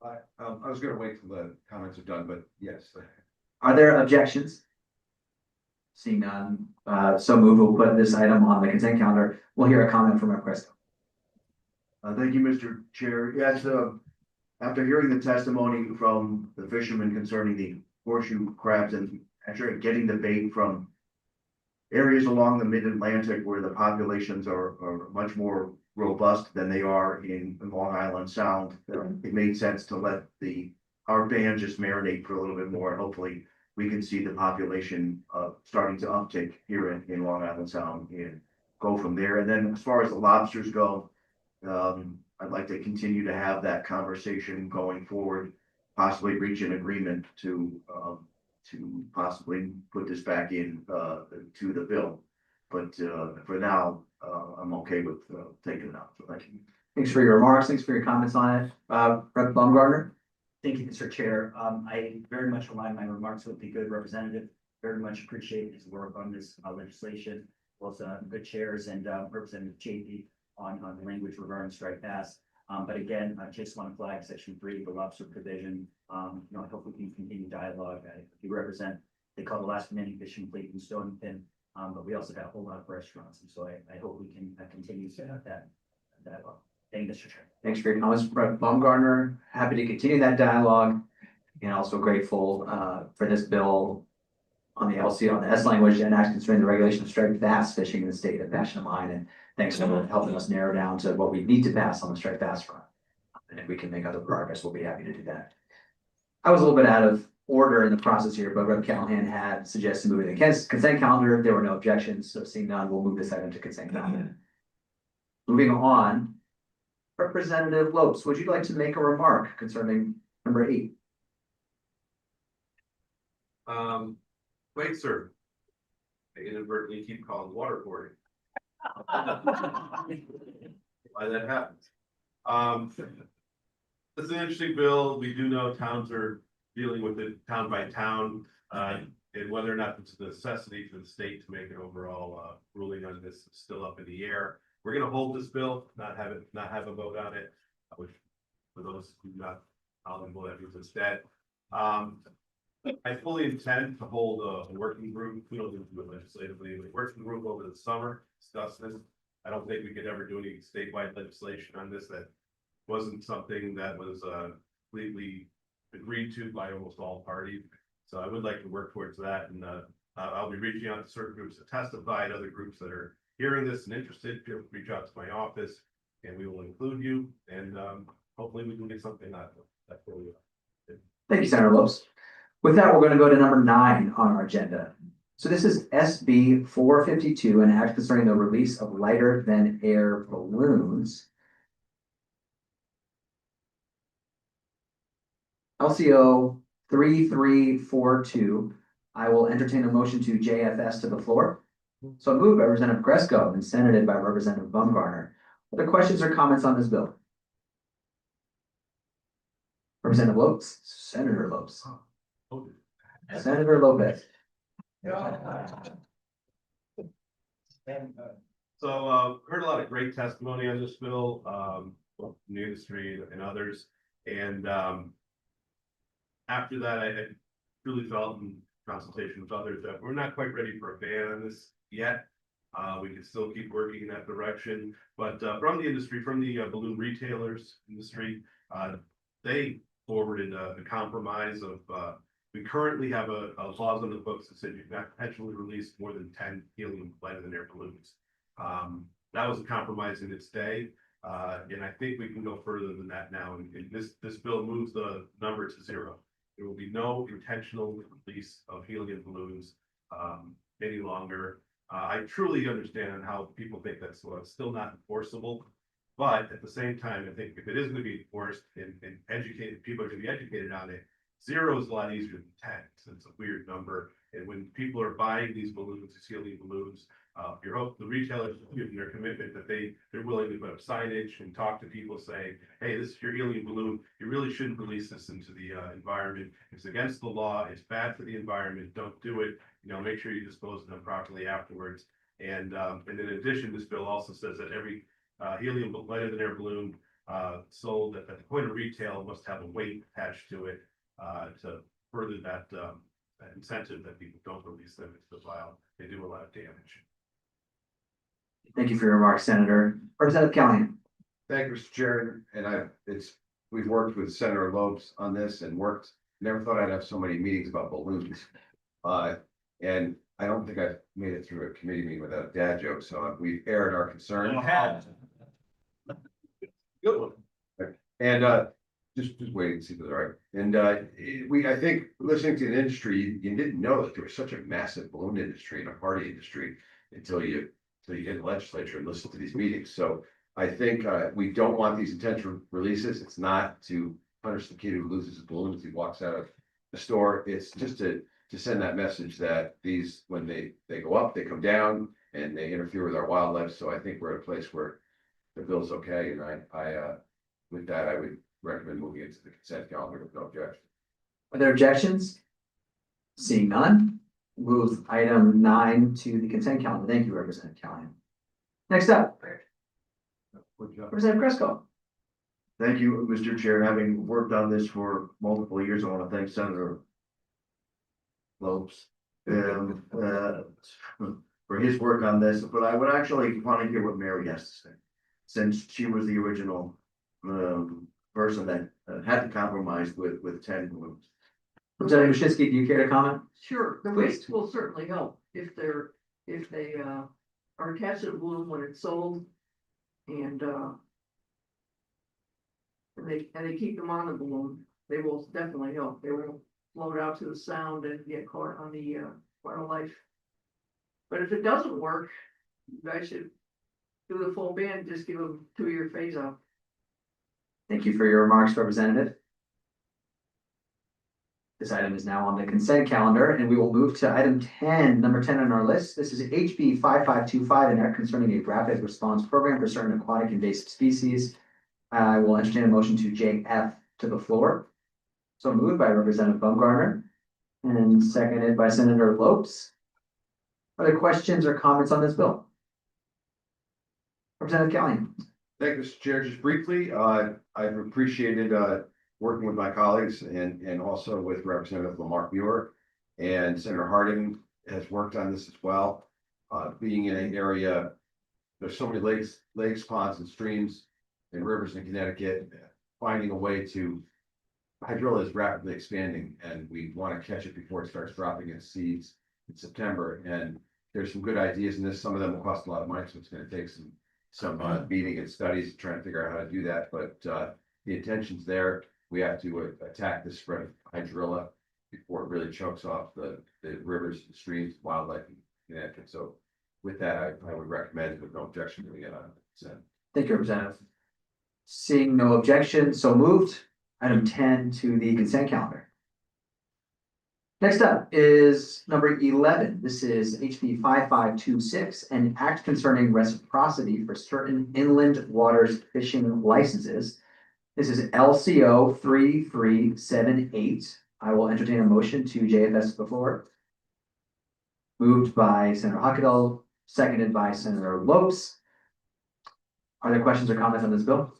I was going to wait till the comments are done, but yes. Are there objections? Seeing none, so move. We'll put this item on the consent calendar. We'll hear a comment from Rep. Cresco. Thank you, Mr. Chair. Yes, after hearing the testimony from the fishermen concerning the horseshoe crabs and actually getting the bait from areas along the mid-Atlantic where the populations are much more robust than they are in Long Island Sound, it made sense to let our ban just marinate for a little bit more. And hopefully we can see the population starting to uptick here in Long Island Sound and go from there. And then as far as the lobsters go, I'd like to continue to have that conversation going forward, possibly reach an agreement to possibly put this back in to the bill. But for now, I'm okay with taking it out. So thank you. Thanks for your remarks. Thanks for your comments on it. Rep. Baumgartner? Thank you, Mr. Chair. I very much align my remarks with the good representative. Very much appreciate his work on this legislation. Also, good chairs and Representative JP on the language regarding strike pass. But again, I just want to flag section 3, the lobster provision. I hope we can continue dialogue. We represent the call Alaska Mini Fishing Fleet in Stonington, but we also got a whole lot of restaurants. And so I hope we can continue that dialogue. Thank you, Mr. Chair. Thanks for your comments, Rep. Baumgartner. Happy to continue that dialogue, and also grateful for this bill on the LC on the S language and act concerning the regulation of striped bass fishing in the state of passion of mine. And thanks for helping us narrow down to what we need to pass on the striped bass front. And if we can make other progress, we'll be happy to do that. I was a little bit out of order in the process here, but Rep. Callahan had suggested moving the consent calendar. There were no objections, so seeing none, we'll move this item to consent calendar. Moving on, Representative Lopes, would you like to make a remark concerning number 8? Wait, sir. I inadvertently keep calling waterboarding. Why that happens. It's an interesting bill. We do know towns are dealing with it town by town, and whether or not it's a necessity for the state to make an overall ruling on this is still up in the air. We're going to hold this bill, not have a vote on it, which for those who are not knowledgeable, that means it's dead. I fully intend to hold a working group. We don't do it legislatively, a working group over the summer, discuss this. I don't think we could ever do any statewide legislation on this. That wasn't something that was completely agreed to by almost all parties. So I would like to work towards that, and I'll be reaching out to certain groups that testified, other groups that are hearing this and interested. Reach out to my office, and we will include you. And hopefully, we can get something out of it. That's where we are. Thank you, Senator Lopes. With that, we're going to go to number 9 on our agenda. So this is SB 452, an act concerning the release of lighter than air balloons. LCO 3342. I will entertain a motion to JFS to the floor. So moved by Representative Gresco and seconded by Representative Baumgartner. Other questions or comments on this bill? Representative Lopes, Senator Lopes. Senator Lopez. So, heard a lot of great testimony on this bill, from the industry and others, and, after that, I truly felt in consultation with others that we're not quite ready for a ban on this yet. We can still keep working in that direction, but, from the industry, from the balloon retailers industry, they forwarded a compromise of, we currently have a laws on the books that said you can potentially release more than 10 helium lighter than air balloons. That was a compromise in its day, and I think we can go further than that now. And this bill moves the number to 0. There will be no intentional release of helium balloons any longer. I truly understand how people think that's still not enforceable. But at the same time, I think if it is going to be enforced and educated, people are going to be educated on it. 0 is a lot easier than 10, so it's a weird number. And when people are buying these balloons, these helium balloons, the retailers giving their commitment that they're willing to put up signage and talk to people saying, hey, this is your helium balloon. You really shouldn't release this into the environment. It's against the law. It's bad for the environment. Don't do it. Make sure you dispose of them properly afterwards. And in addition, this bill also says that every helium lighter than air balloon sold at the point of retail must have a weight attached to it to further that incentive that people don't release them into the wild. They do a lot of damage. Thank you for your remarks, Senator. Representative Callahan. Thank you, Mr. Chair, and we've worked with Senator Lopes on this and never thought I'd have so many meetings about balloons. And I don't think I've made it through a committee meeting without a dad joke, so we've aired our concern. Good one. And just waiting to see if it's all right. And I think listening to the industry, you didn't know that there was such a massive balloon industry and a party industry until you get the legislature and listen to these meetings. So I think we don't want these intentional releases. It's not to punish the kid who loses his balloon as he walks out of the store. It's just to send that message that these, when they go up, they come down and they interfere with our wildlife. So I think we're at a place where the bill's okay. And I with that, I would recommend moving into the consent calendar with no objection. Are there objections? Seeing none, move item 9 to the consent calendar. Thank you, Representative Callahan. Next up, Representative Gresco. Thank you, Mr. Chair. Having worked on this for multiple years, I want to thank Senator Lopes for his work on this, but I would actually want to hear what Mary has to say, since she was the original person that had to compromise with 10 balloons. Representative Maszewski, do you care to comment? Sure, the Please. rates will certainly help if they are attached to the balloon when it's sold. And they keep them on the balloon, they will definitely help. They will float out to the sound and get caught on the wildlife. But if it doesn't work, you guys should do the full ban, just give them 2-year phase out. Thank you for your remarks, Representative. This item is now on the consent calendar, and we will move to item 10, number 10 on our list. This is HB 5525, an act concerning a rapid response program for certain aquatic invasive species. I will entertain a motion to JF to the floor. So moved by Representative Baumgartner and seconded by Senator Lopes. Are there questions or comments on this bill? Representative Callahan. Thank you, Mr. Chair. Just briefly, I've appreciated working with my colleagues and also with Representative Lamarck Muir, and Senator Harding has worked on this as well. Being in an area, there's so many lakes, ponds, and streams and rivers in Connecticut, finding a way to hydrilla is rapidly expanding, and we want to catch it before it starts dropping its seeds in September. And there's some good ideas in this. Some of them will cost a lot of money, so it's going to take some meeting and studies to try and figure out how to do that. But the intention's there. We have to attack the spread of hydrilla before it really chokes off the rivers, streams, wildlife in Connecticut. So with that, I would recommend with no objection to get on consent. Thank you, Representative. Seeing no objection, so moved. Item 10 to the consent calendar. Next up is number 11. This is HB 5526, an act concerning reciprocity for certain inland waters fishing licenses. This is LCO 3378. I will entertain a motion to JFS before. Moved by Senator Huckabee, seconded by Senator Lopes. Are there questions or comments on this bill?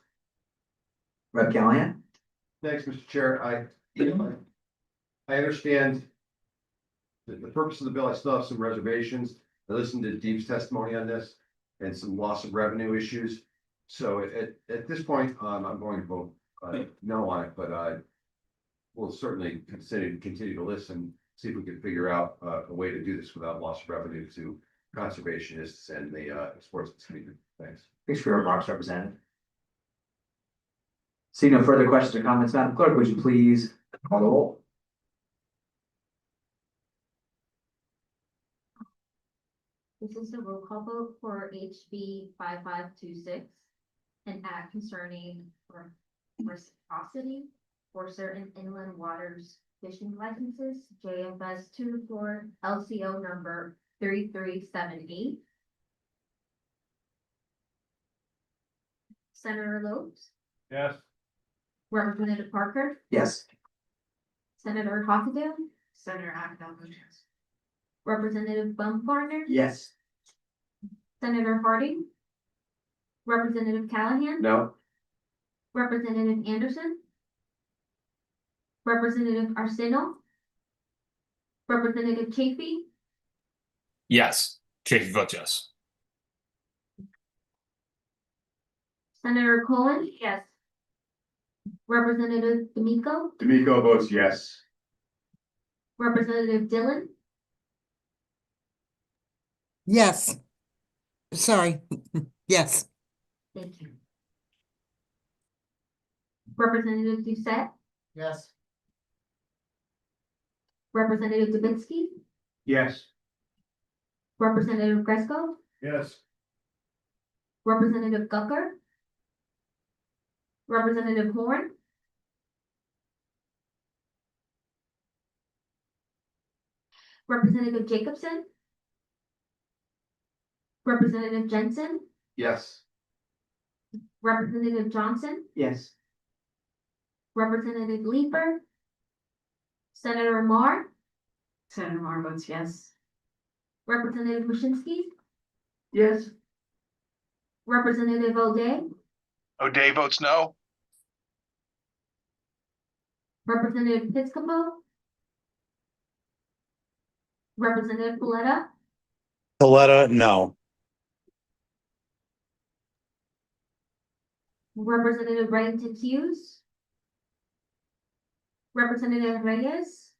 Rep. Callahan? Thanks, Mr. Chair. I understand the purpose of the bill. I still have some reservations. I listened to Deep's testimony on this and some loss of revenue issues. So at this point, I'm going to vote no on it, but we'll certainly continue to listen, see if we can figure out a way to do this without loss of revenue to conservationists and the sportsman's community. Thanks. Thanks for your remarks, Representative. See no further questions or comments, Madam Clerk, would you please call the roll? This is the roll call vote for HB 5526, an act concerning reciprocity for certain inland waters fishing licenses, JFS 2-4 LCO number 3378. Senator Lopes, Yes. Representative Parker, Yes. Senator Hockendahl, Senator Huckabee votes yes. Representative Baumgartner, Yes. Senator Harding, Representative Callahan, No. Representative Anderson, Representative Arsenio, Representative Chafee, Yes, Chafee votes yes. Senator Cohen. Yes. Representative D'Amico, D'Amico votes yes. Representative Dillon, Yes. Sorry. Yes. thank you. Representative Doucette, Yes. Representative Dubinsky, Yes. Representative Gresco, Yes. Representative Gucker, Representative Horn, Representative Jacobson, Representative Jensen, Yes. Representative Johnson, Yes. Representative Leeper, Senator Marr, Senator Marr votes yes. Representative Mushinski, Yes. Representative O'Day, O'Day votes no. Representative Piscopo, Representative Paletta, Paletta, no. Representative Reddington Hughes, Representative Reyes,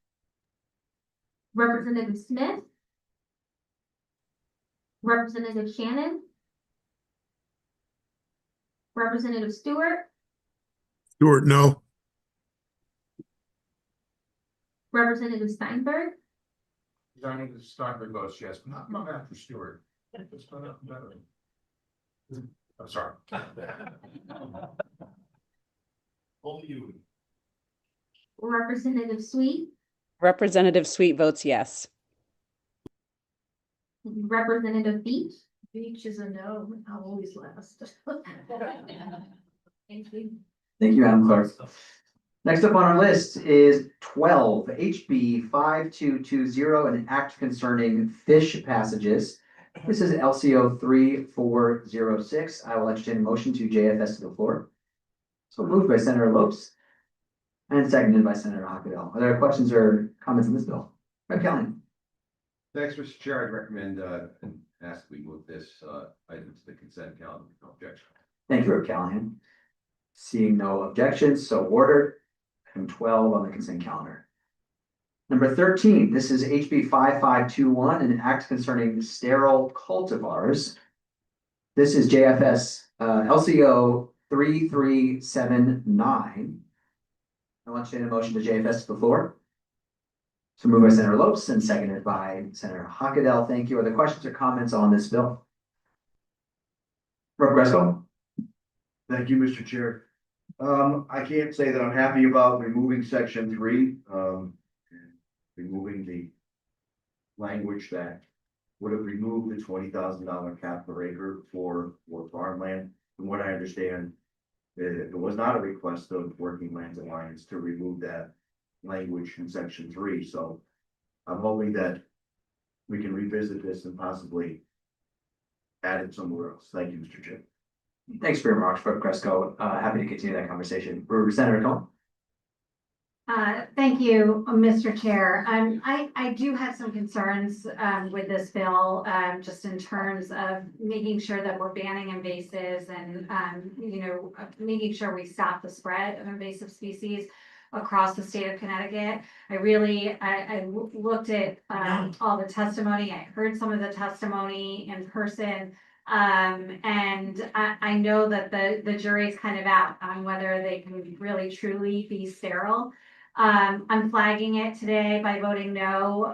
Representative Smith, Representative Shannon, Representative Stewart, Stewart, no. Representative Steinberg, Representative Steinberg votes yes, but not after Stewart. I'm sorry. Only you. Representative Sweet, Representative Sweet votes yes. Representative Beach. Beach is a no, I'll always last. Thank you. Thank you, Madam Clerk. Next up on our list is 12, HB 5220, an act concerning fish passages. This is LCO 3406. I will entertain a motion to JFS to the floor. So moved by Senator Lopes and seconded by Senator Huckabee. Are there questions or comments on this bill? Rep. Callahan. Thanks, Mr. Chair. I'd recommend and ask we move this item to the consent calendar. No objection. Thank you, Rep. Callahan. Seeing no objections, so ordered. Item 12 on the consent calendar. Number 13, this is HB 5521, an act concerning sterile cultivars. This is JFS LCO 3379. I want to entertain a motion to JFS to the floor. So moved by Senator Lopes and seconded by Senator Hockenell. Thank you. Are there questions or comments on this bill? Rep. Gresco? Thank you, Mr. Chair. I can't say that I'm happy about removing section 3, and removing the language that would have removed the $20,000 cap per acre for farmland. From what I understand, it was not a request of Working Lands Alliance to remove that language in section 3, so I'm hoping that we can revisit this and possibly add it somewhere else. Thank you, Mr. Chair. Thanks for your remarks, Rep. Gresco. Happy to continue that conversation. Senator Cohen? Thank you, Mr. Chair. I do have some concerns with this bill, just in terms of making sure that we're banning invasives and, making sure we stop the spread of invasive species across the state of Connecticut. I looked at all the testimony. I heard some of the testimony in person. And I know that the jury's kind of out on whether they can really truly be sterile. I'm flagging it today by voting no,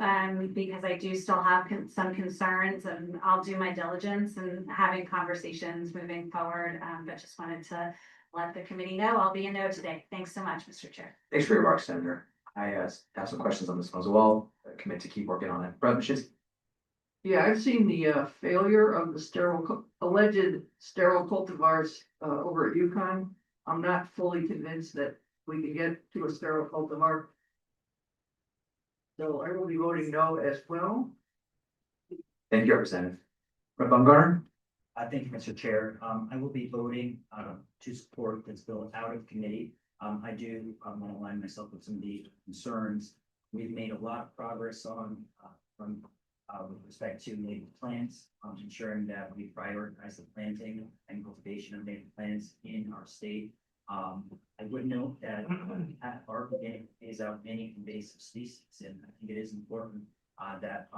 because I do still have some concerns, and I'll do my diligence and having conversations moving forward. But just wanted to let the committee know I'll be a no today. Thanks so much, Mr. Chair. Thanks for your remarks, Senator. I have some questions on this one as well. Commit to keep working on it. Brother Mashinsky? Yeah, I've seen the failure of the alleged sterile cultivars over at UConn. I'm not fully convinced that we can get to a sterile cultivar. So I will be voting no as well. Thank you, Representative. Rep. Baumgartner? Thank you, Mr. Chair. I will be voting to support this bill out of committee. I do want to align myself with some of the concerns. We've made a lot of progress with respect to native plants, ensuring that we prioritize the planting and cultivation of native plants in our state. I would note that our beginning phase out many invasive species, and I think it is important that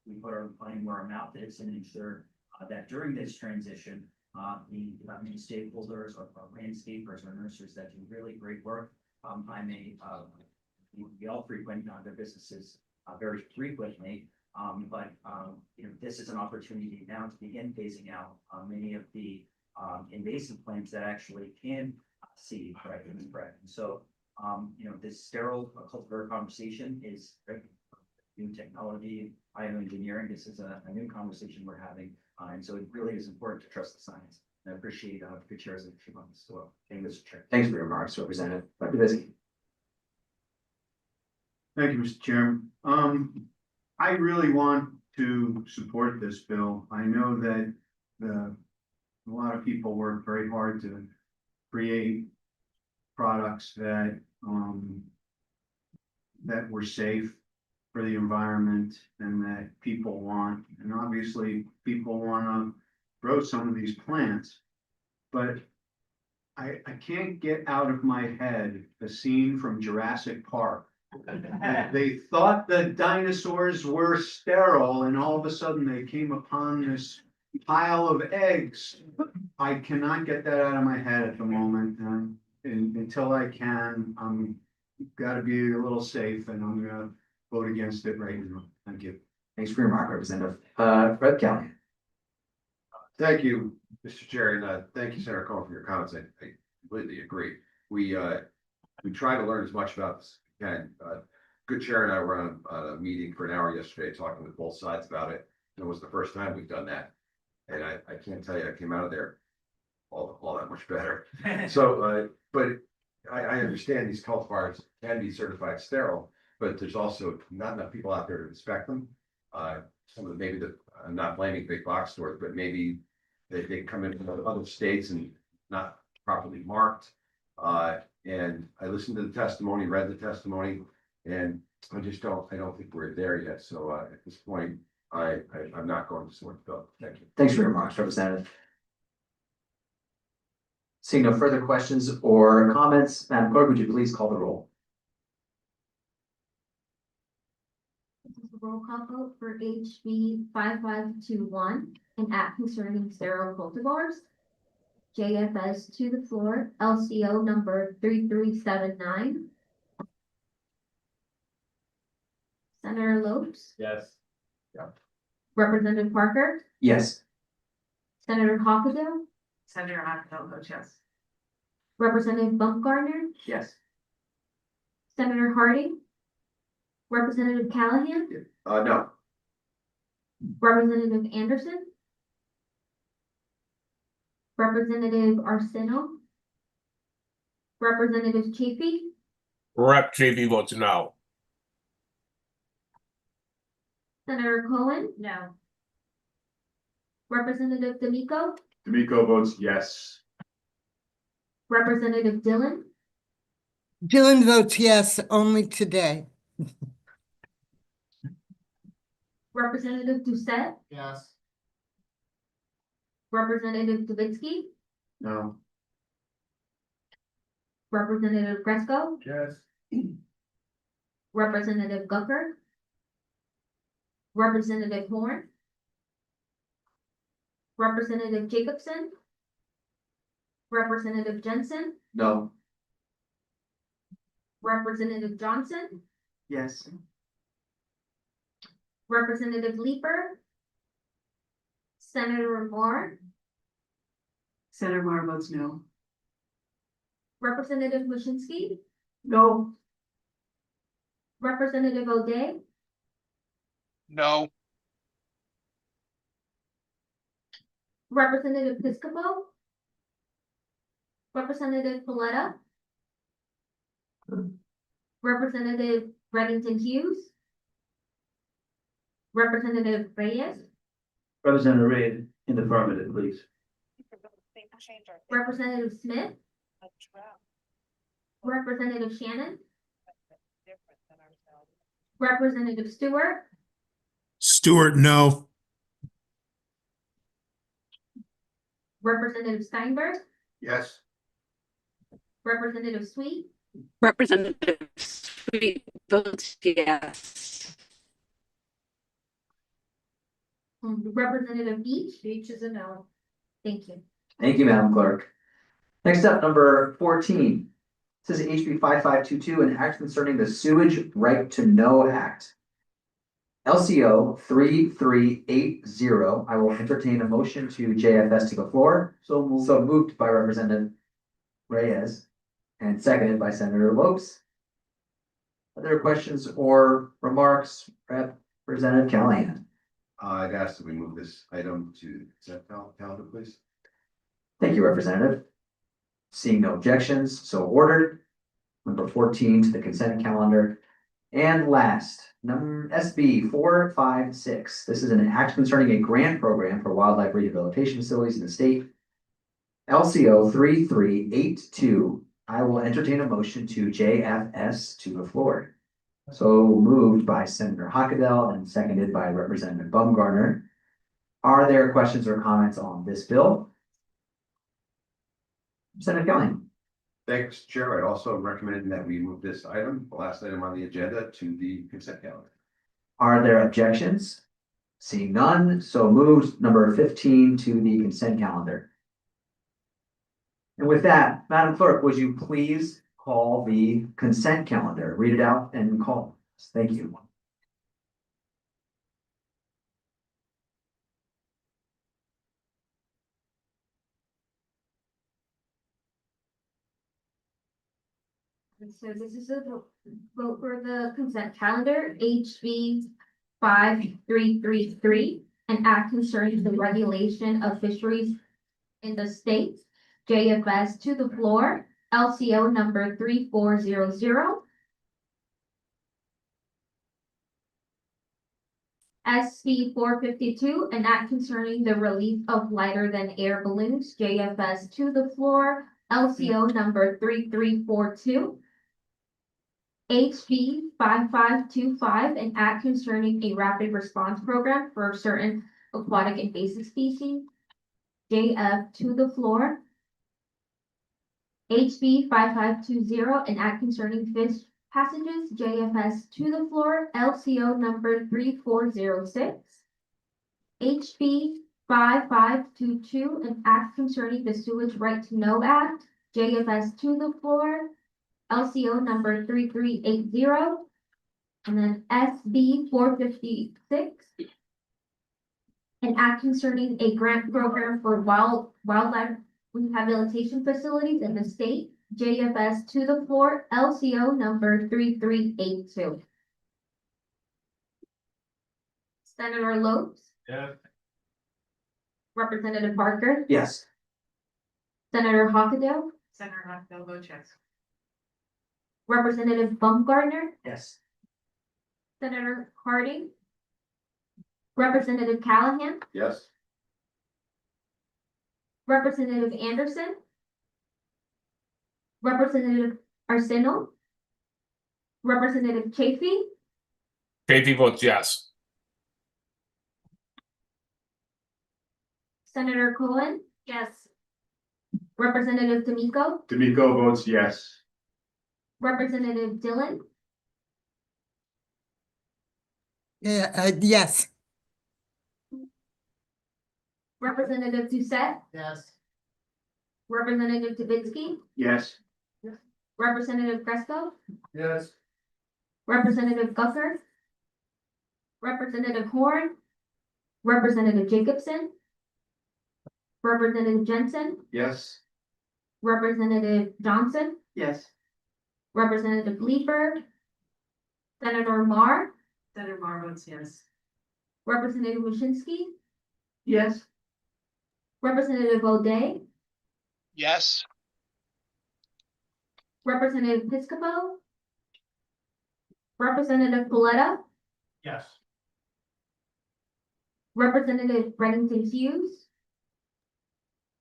we put our money where our mouth is and ensure that during this transition, the stakeholders, our landscapers, our nurseries that do really great work. We all frequent their businesses very frequently. But this is an opportunity now to begin phasing out many of the invasive plants that actually can seed, right, and spread. And so, this sterile cultivar conversation is new technology, bioengineering. This is a new conversation we're having, and so it really is important to trust the science. And I appreciate the chair's leadership on this as well. Thank you, Mr. Chair. Thanks for your remarks, Representative. Dr. Busy. Thank you, Mr. Chairman. I really want to support this bill. I know that a lot of people work very hard to create products that were safe for the environment and that people want. And obviously, people want to grow some of these plants, but I can't get out of my head the scene from Jurassic Park. They thought the dinosaurs were sterile, and all of a sudden they came upon this pile of eggs. I cannot get that out of my head at the moment, and until I can, I'm got to be a little safe, and I'm going to vote against it right now. Thank you. Thanks for your remark, Representative. Fred Kelly. Thank you, Mr. Chair, and thank you, Senator Cohen, for your comments. I completely agree. We try to learn as much about this as we can. Good Chair and I were on a meeting for an hour yesterday, talking with both sides about it. It was the first time we've done that, and I can't tell you, I came out of there all that much better. So, but I understand these cultivars can be certified sterile, but there's also not enough people out there to inspect them. Some of the I'm not blaming big box stores, but maybe they come in from other states and not properly marked. And I listened to the testimony, read the testimony, and I don't think we're there yet. So at this point, I'm not going to support the bill. Thank you. Thanks for your remarks, Representative. Seeing no further questions or comments, Madam Clerk, would you please call the roll? Roll call vote for HB 5521, an act concerning sterile cultivars. JFS to the floor, LCO number 3379. Senator Lopes, Yes. Representative Parker, Yes. Senator Hockenhunt, Senator Hockenhunt votes yes. Representative Baumgartner, Yes. Senator Harding, Representative Callahan, No. Representative Anderson, Representative Arsenault, Representative Chafee, Rep JV votes no. Senator Cohen, No. Representative D'Amico, D'Amico votes yes. Representative Dillon, Dylan votes yes, only today. Representative Doucette, Yes. Representative Davidsky, No. Representative Gresco, Yes. Representative Gucker, Representative Horn, Representative Jacobson, Representative Jensen, No. Representative Johnson, Yes. Representative Leeper, Senator Moore, Senator Moore votes no. Representative Mushinski, No. Representative O'Day, No. Representative Piscopo, Representative Paletta, Representative Reddington Hughes, Representative Reyes, Representative Reed, in the affirmative, please. Representative Smith, Representative Shannon, Representative Stewart, Stewart, no. Representative Steinberg, Yes. Representative Sweet, Representative Sweet votes yes. Representative Beach. Beach is a no. Thank you. Thank you, Madam Clerk. Next up, number 14. This is HB 5522, an act concerning the Sewage Right to Know Act. LCO 3380. I will entertain a motion to JFS to the floor. So moved. So moved by Representative Reyes and seconded by Senator Lopes. Other questions or remarks, Representative Callahan? I'd ask that we move this item to consent calendar, please. Thank you, Representative. Seeing no objections, so ordered. Number 14 to the consent calendar. And last, number SB 456. This is an act concerning a grant program for wildlife rehabilitation facilities in the state. LCO 3382. I will entertain a motion to JFS to the floor. So moved by Senator Hockenhunt and seconded by Representative Baumgartner. Are there questions or comments on this bill? Senator Callahan. Thank you, Mr. Chair. I'd also recommend that we move this item, the last item on the agenda, to the consent calendar. Are there objections? Seeing none, so moved. Number 15 to the consent calendar. And with that, Madam Clerk, would you please call the consent calendar, read it out and call. Thank you. So this is a vote for the consent calendar, HB 5333, an act concerning the regulation of fisheries in the state. JFS to the floor, LCO number 3400. SB 452, an act concerning the relief of lighter than air balloons, JFS to the floor, LCO number 3342. HB 5525, an act concerning a rapid response program for certain aquatic invasive species, JF to the floor. HB 5520, an act concerning fish passages, JFS to the floor, LCO number 3406. HB 5522, an act concerning the Sewage Right to Know Act, JFS to the floor, LCO number 3380. And then SB 456. An act concerning a grant program for wildlife rehabilitation facilities in the state, JFS to the floor, LCO number 3382. Senator Lopes, Yes. Representative Parker, Yes. Senator Hockaday, Senator Hockfield votes yes. Representative Baumgartner, Yes. Senator Harding, Representative Callahan, Yes. Representative Anderson, Representative Arsenio, Representative Chafee, JP votes yes. Senator Cohen, Yes. Representative D'Amico, D'Amico votes yes. Representative Dillon, Yeah, yes. Representative Doucette, Yes. Representative Tabitsky, Yes. Representative Fresco, Yes. Representative Gusser, Representative Horn, Representative Jacobson, Representative Jensen, Yes. Representative Johnson, Yes. Representative Leeper, Senator Marr, Senator Mar votes yes. Representative Waschinsky, Yes. Representative O'Day, Yes. Representative Piscopo, Representative Paletta, Yes. Representative Bennington Hughes,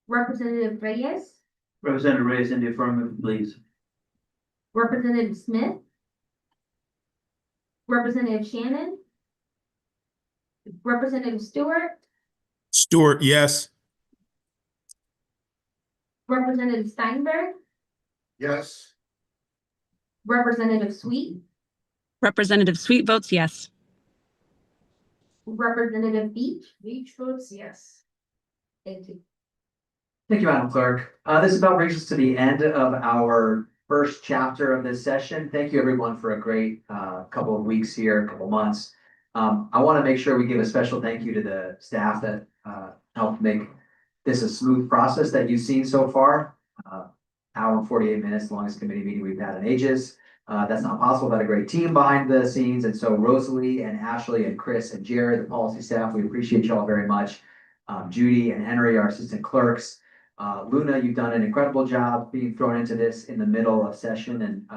Representative Reyes, Representative Reyes in the affirmative, please. Representative Smith, Representative Shannon, Representative Stewart, Stewart, yes. Representative Steinberg, Yes. Representative Sweet, Representative Sweet votes yes. Representative Beach. Beach votes yes. Thank you. Thank you, Madam Clerk. This about brings us to the end of our first chapter of this session. Thank you, everyone, for a great couple of weeks here, couple months. I want to make sure we give a special thank you to the staff that helped make this a smooth process that you've seen so far. Hour and 48 minutes, longest committee meeting we've had in ages. That's not possible without a great team behind the scenes. And so Rosalie and Ashley and Chris and Jared, the policy staff, we appreciate you all very much. Judy and Henry, our assistant clerks. Luna, you've done an incredible job being thrown into this in the middle of session and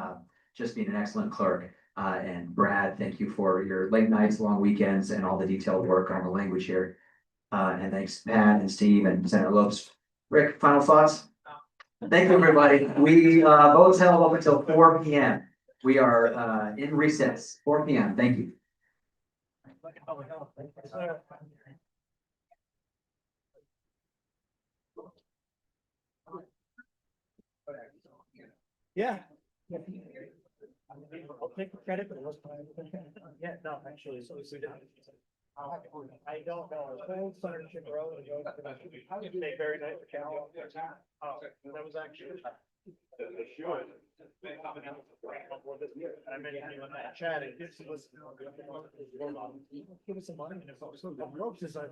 just being an excellent clerk. And Brad, thank you for your late nights, long weekends, and all the detailed work on the language here. And thanks Pat and Steve and Senator Lopes. Rick, final thoughts? Thank you, everybody. We votes held up until 4 p.m. We are in recess, 4 p.m. Thank you. Yeah. I'll take the credit, but it wasn't. Yeah, no, actually, so we did. I don't know. Partnership Road. They very nice for Cal. Oh, that was actually. I mentioned you in that chat. It was. Give us some money and if it was the ropes design.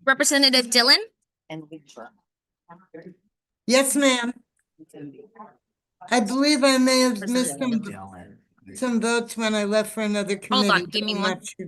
Representative Dillon, Yes, ma'am. I believe I may have missed some votes when I left for another Hold committee. on, give but me I'm one. not sure.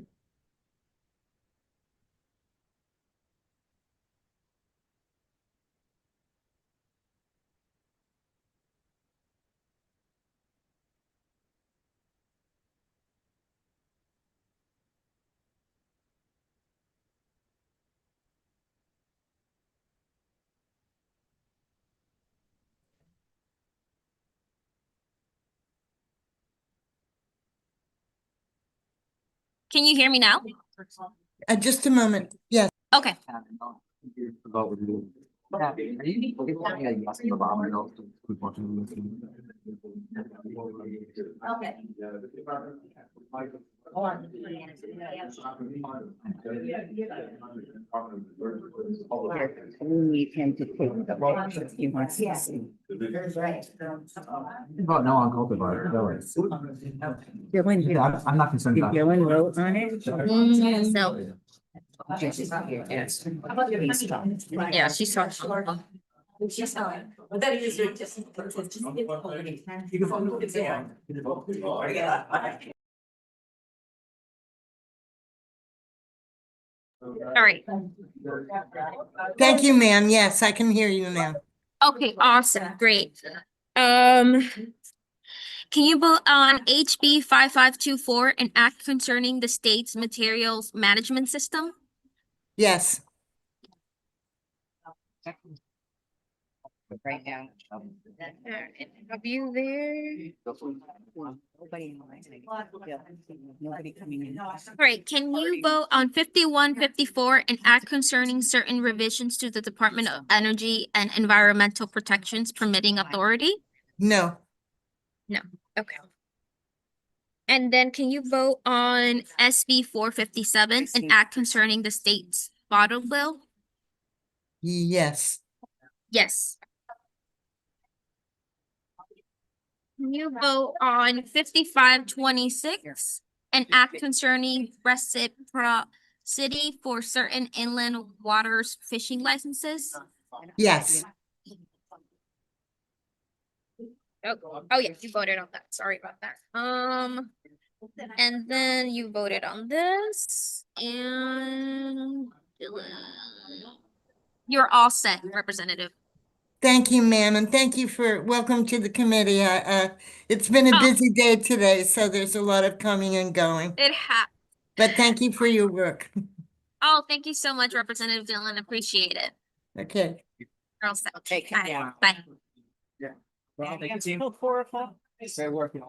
Can you hear me now? Just a moment. Yes. Okay. We need him to take the vote if he wants to see. Vote no on cultivar. Dylan, I'm not concerned did Dylan vote on it? No. Jesse's here, yes. Yeah, she saw. All right. Thank you, ma'am. Yes, I can hear you now. Okay, awesome, great. Can you vote on HB 5524, an act concerning the state's materials management system? Yes. Right now. Have you there? Nobody coming in. All right, can you vote on 5154, an act concerning certain revisions to the Department of Energy and Environmental Protection's permitting authority? No. No, okay. And then can you vote on SB 457, an act concerning the state's bottle bill? Yes. Yes. Can you vote on 5526, an act concerning reciprocity for certain inland waters fishing licenses? Yes. Oh yeah, you voted on that. Sorry about that. And then you voted on this and you're all set, Representative. Thank you, ma'am, and thank you for welcome to the committee. It's been a busy day today, so there's a lot of coming and going. But thank you for your work. Oh, thank you so much, Representative Dillon. Appreciate it. Okay. You're all set. Take Bye. care. Bye. Well, until 4 o'clock. They're working.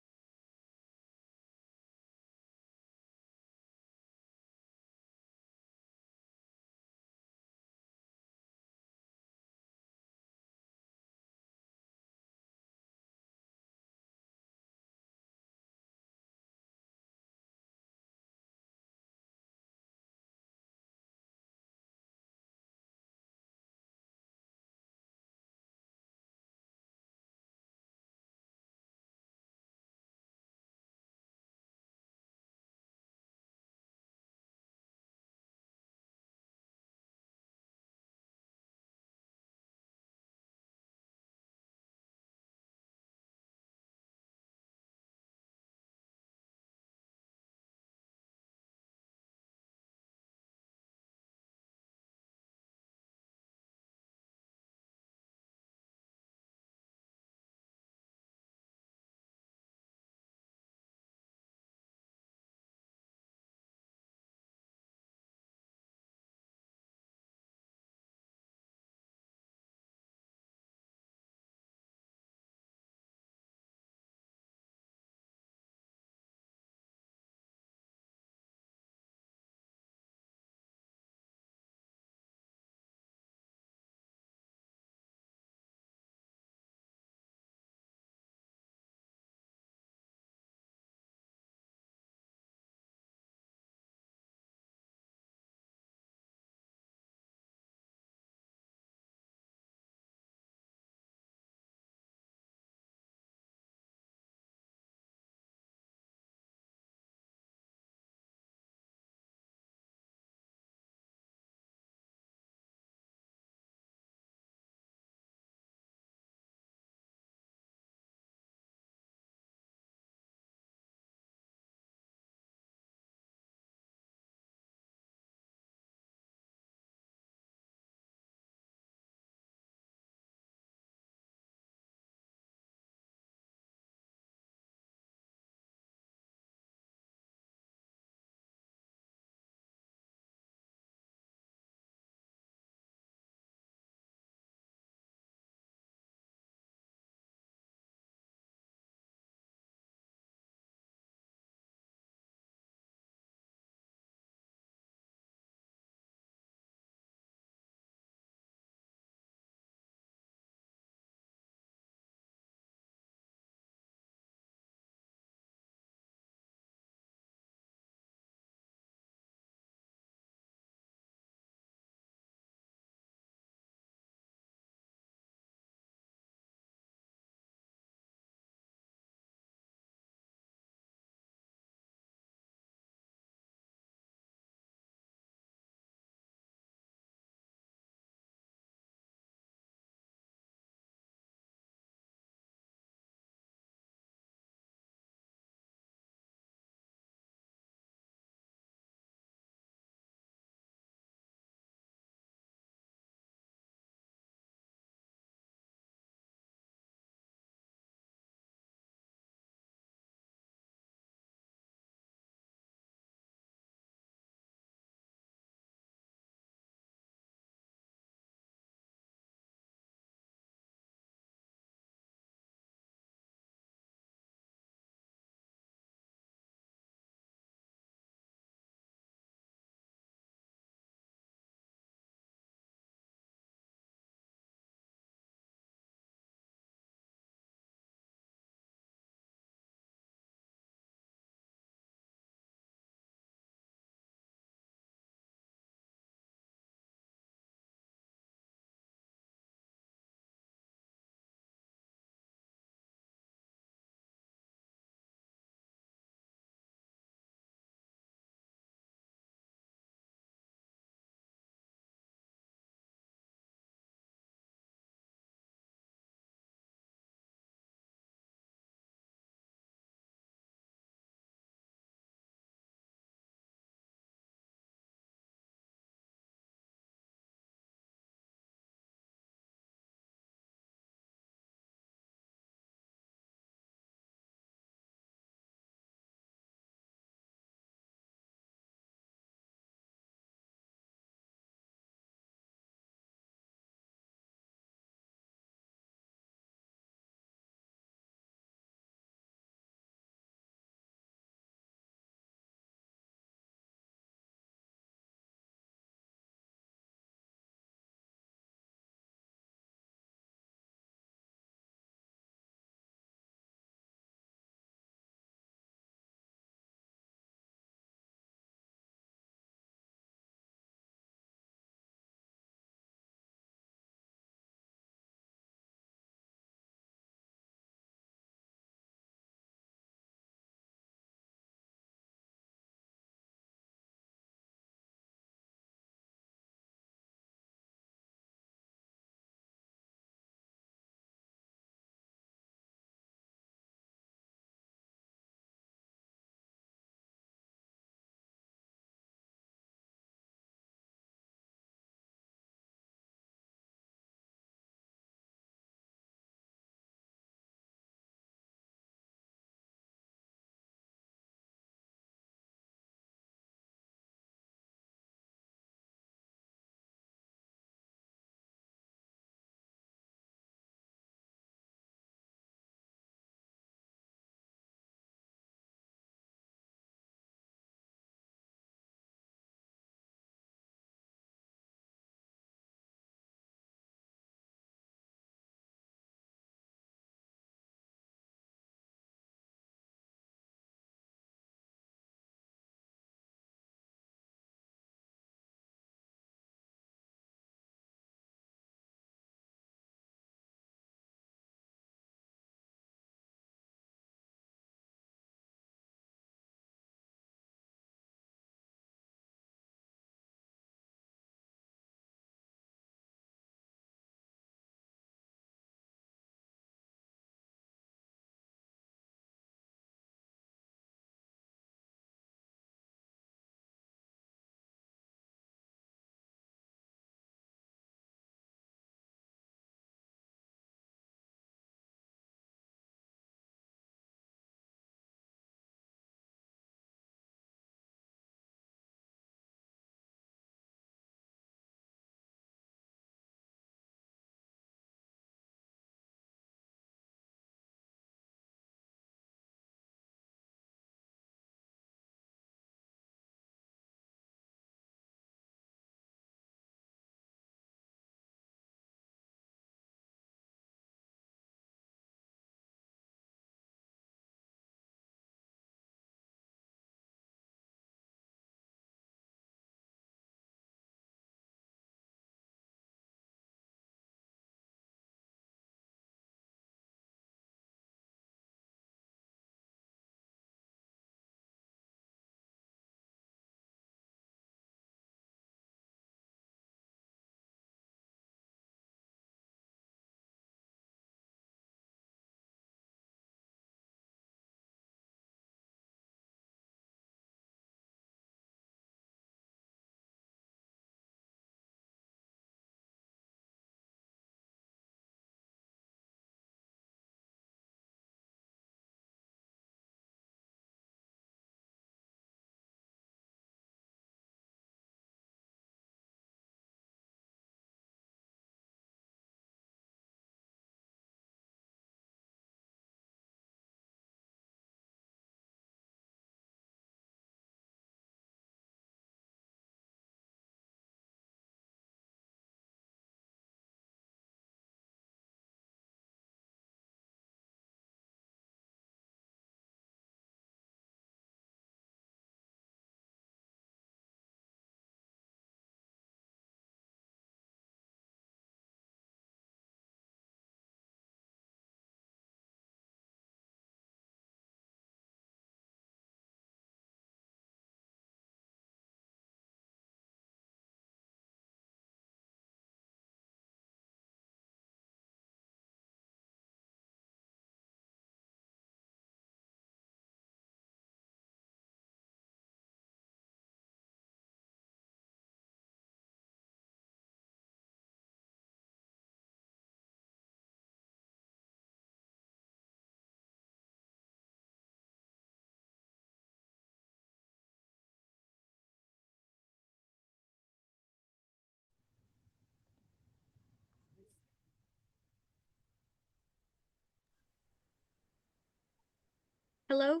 Hello,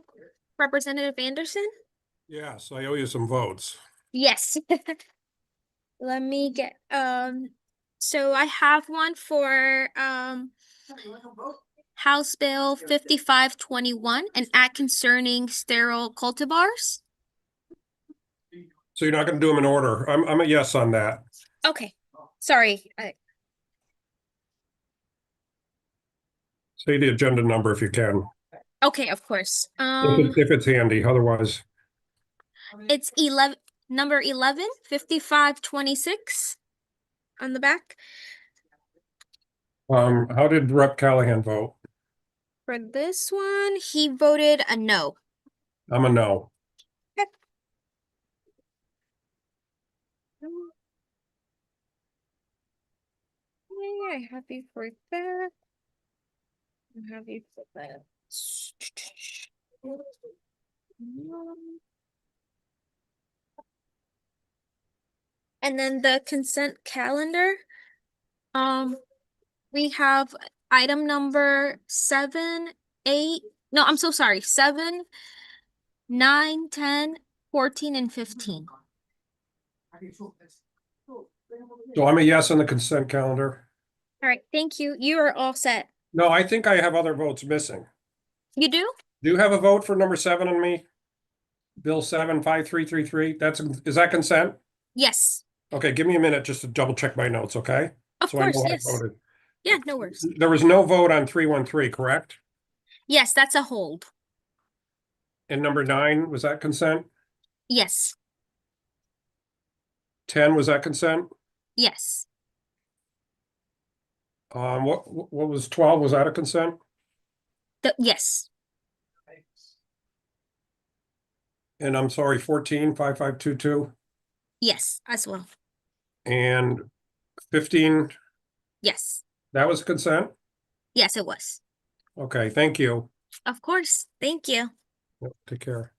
Representative Anderson? Yes, I owe you some votes. Yes. Let me get, so I have one for, House Bill 5521, an act concerning sterile cultivars. So you're not gonna do them in order. I'm a yes on that. Okay, sorry, Say the agenda number if you can, okay, of course. if it's handy, otherwise. It's number 11, 5526 on the back. How did Rep. Callahan vote? For this one, he voted a no. I'm a no. Yeah, I have you for that. I have you for that. And then the consent calendar. We have item number 7, 8. No, I'm so sorry. 7, 9, 10, 14, and 15. So I'm a yes on the consent calendar. All right, thank you. You are all set. No, I think I have other votes missing. You do? Do you have a vote for number 7 on me? Bill 75333, is that consent? Yes. Okay, give me a minute just to double check my notes, okay? Of So I know course, how I yes. voted. Yeah, no worries. There was no vote on 313, correct? Yes, that's a hold. And number 9, was that consent? Yes. 10, was that consent? Yes. What was 12? Was that a consent? Yes. And I'm sorry, 14, 5522, Yes, as well. and 15, Yes. that was consent? Yes, it was. Okay, thank you. Of course. Thank you. Yep, take care.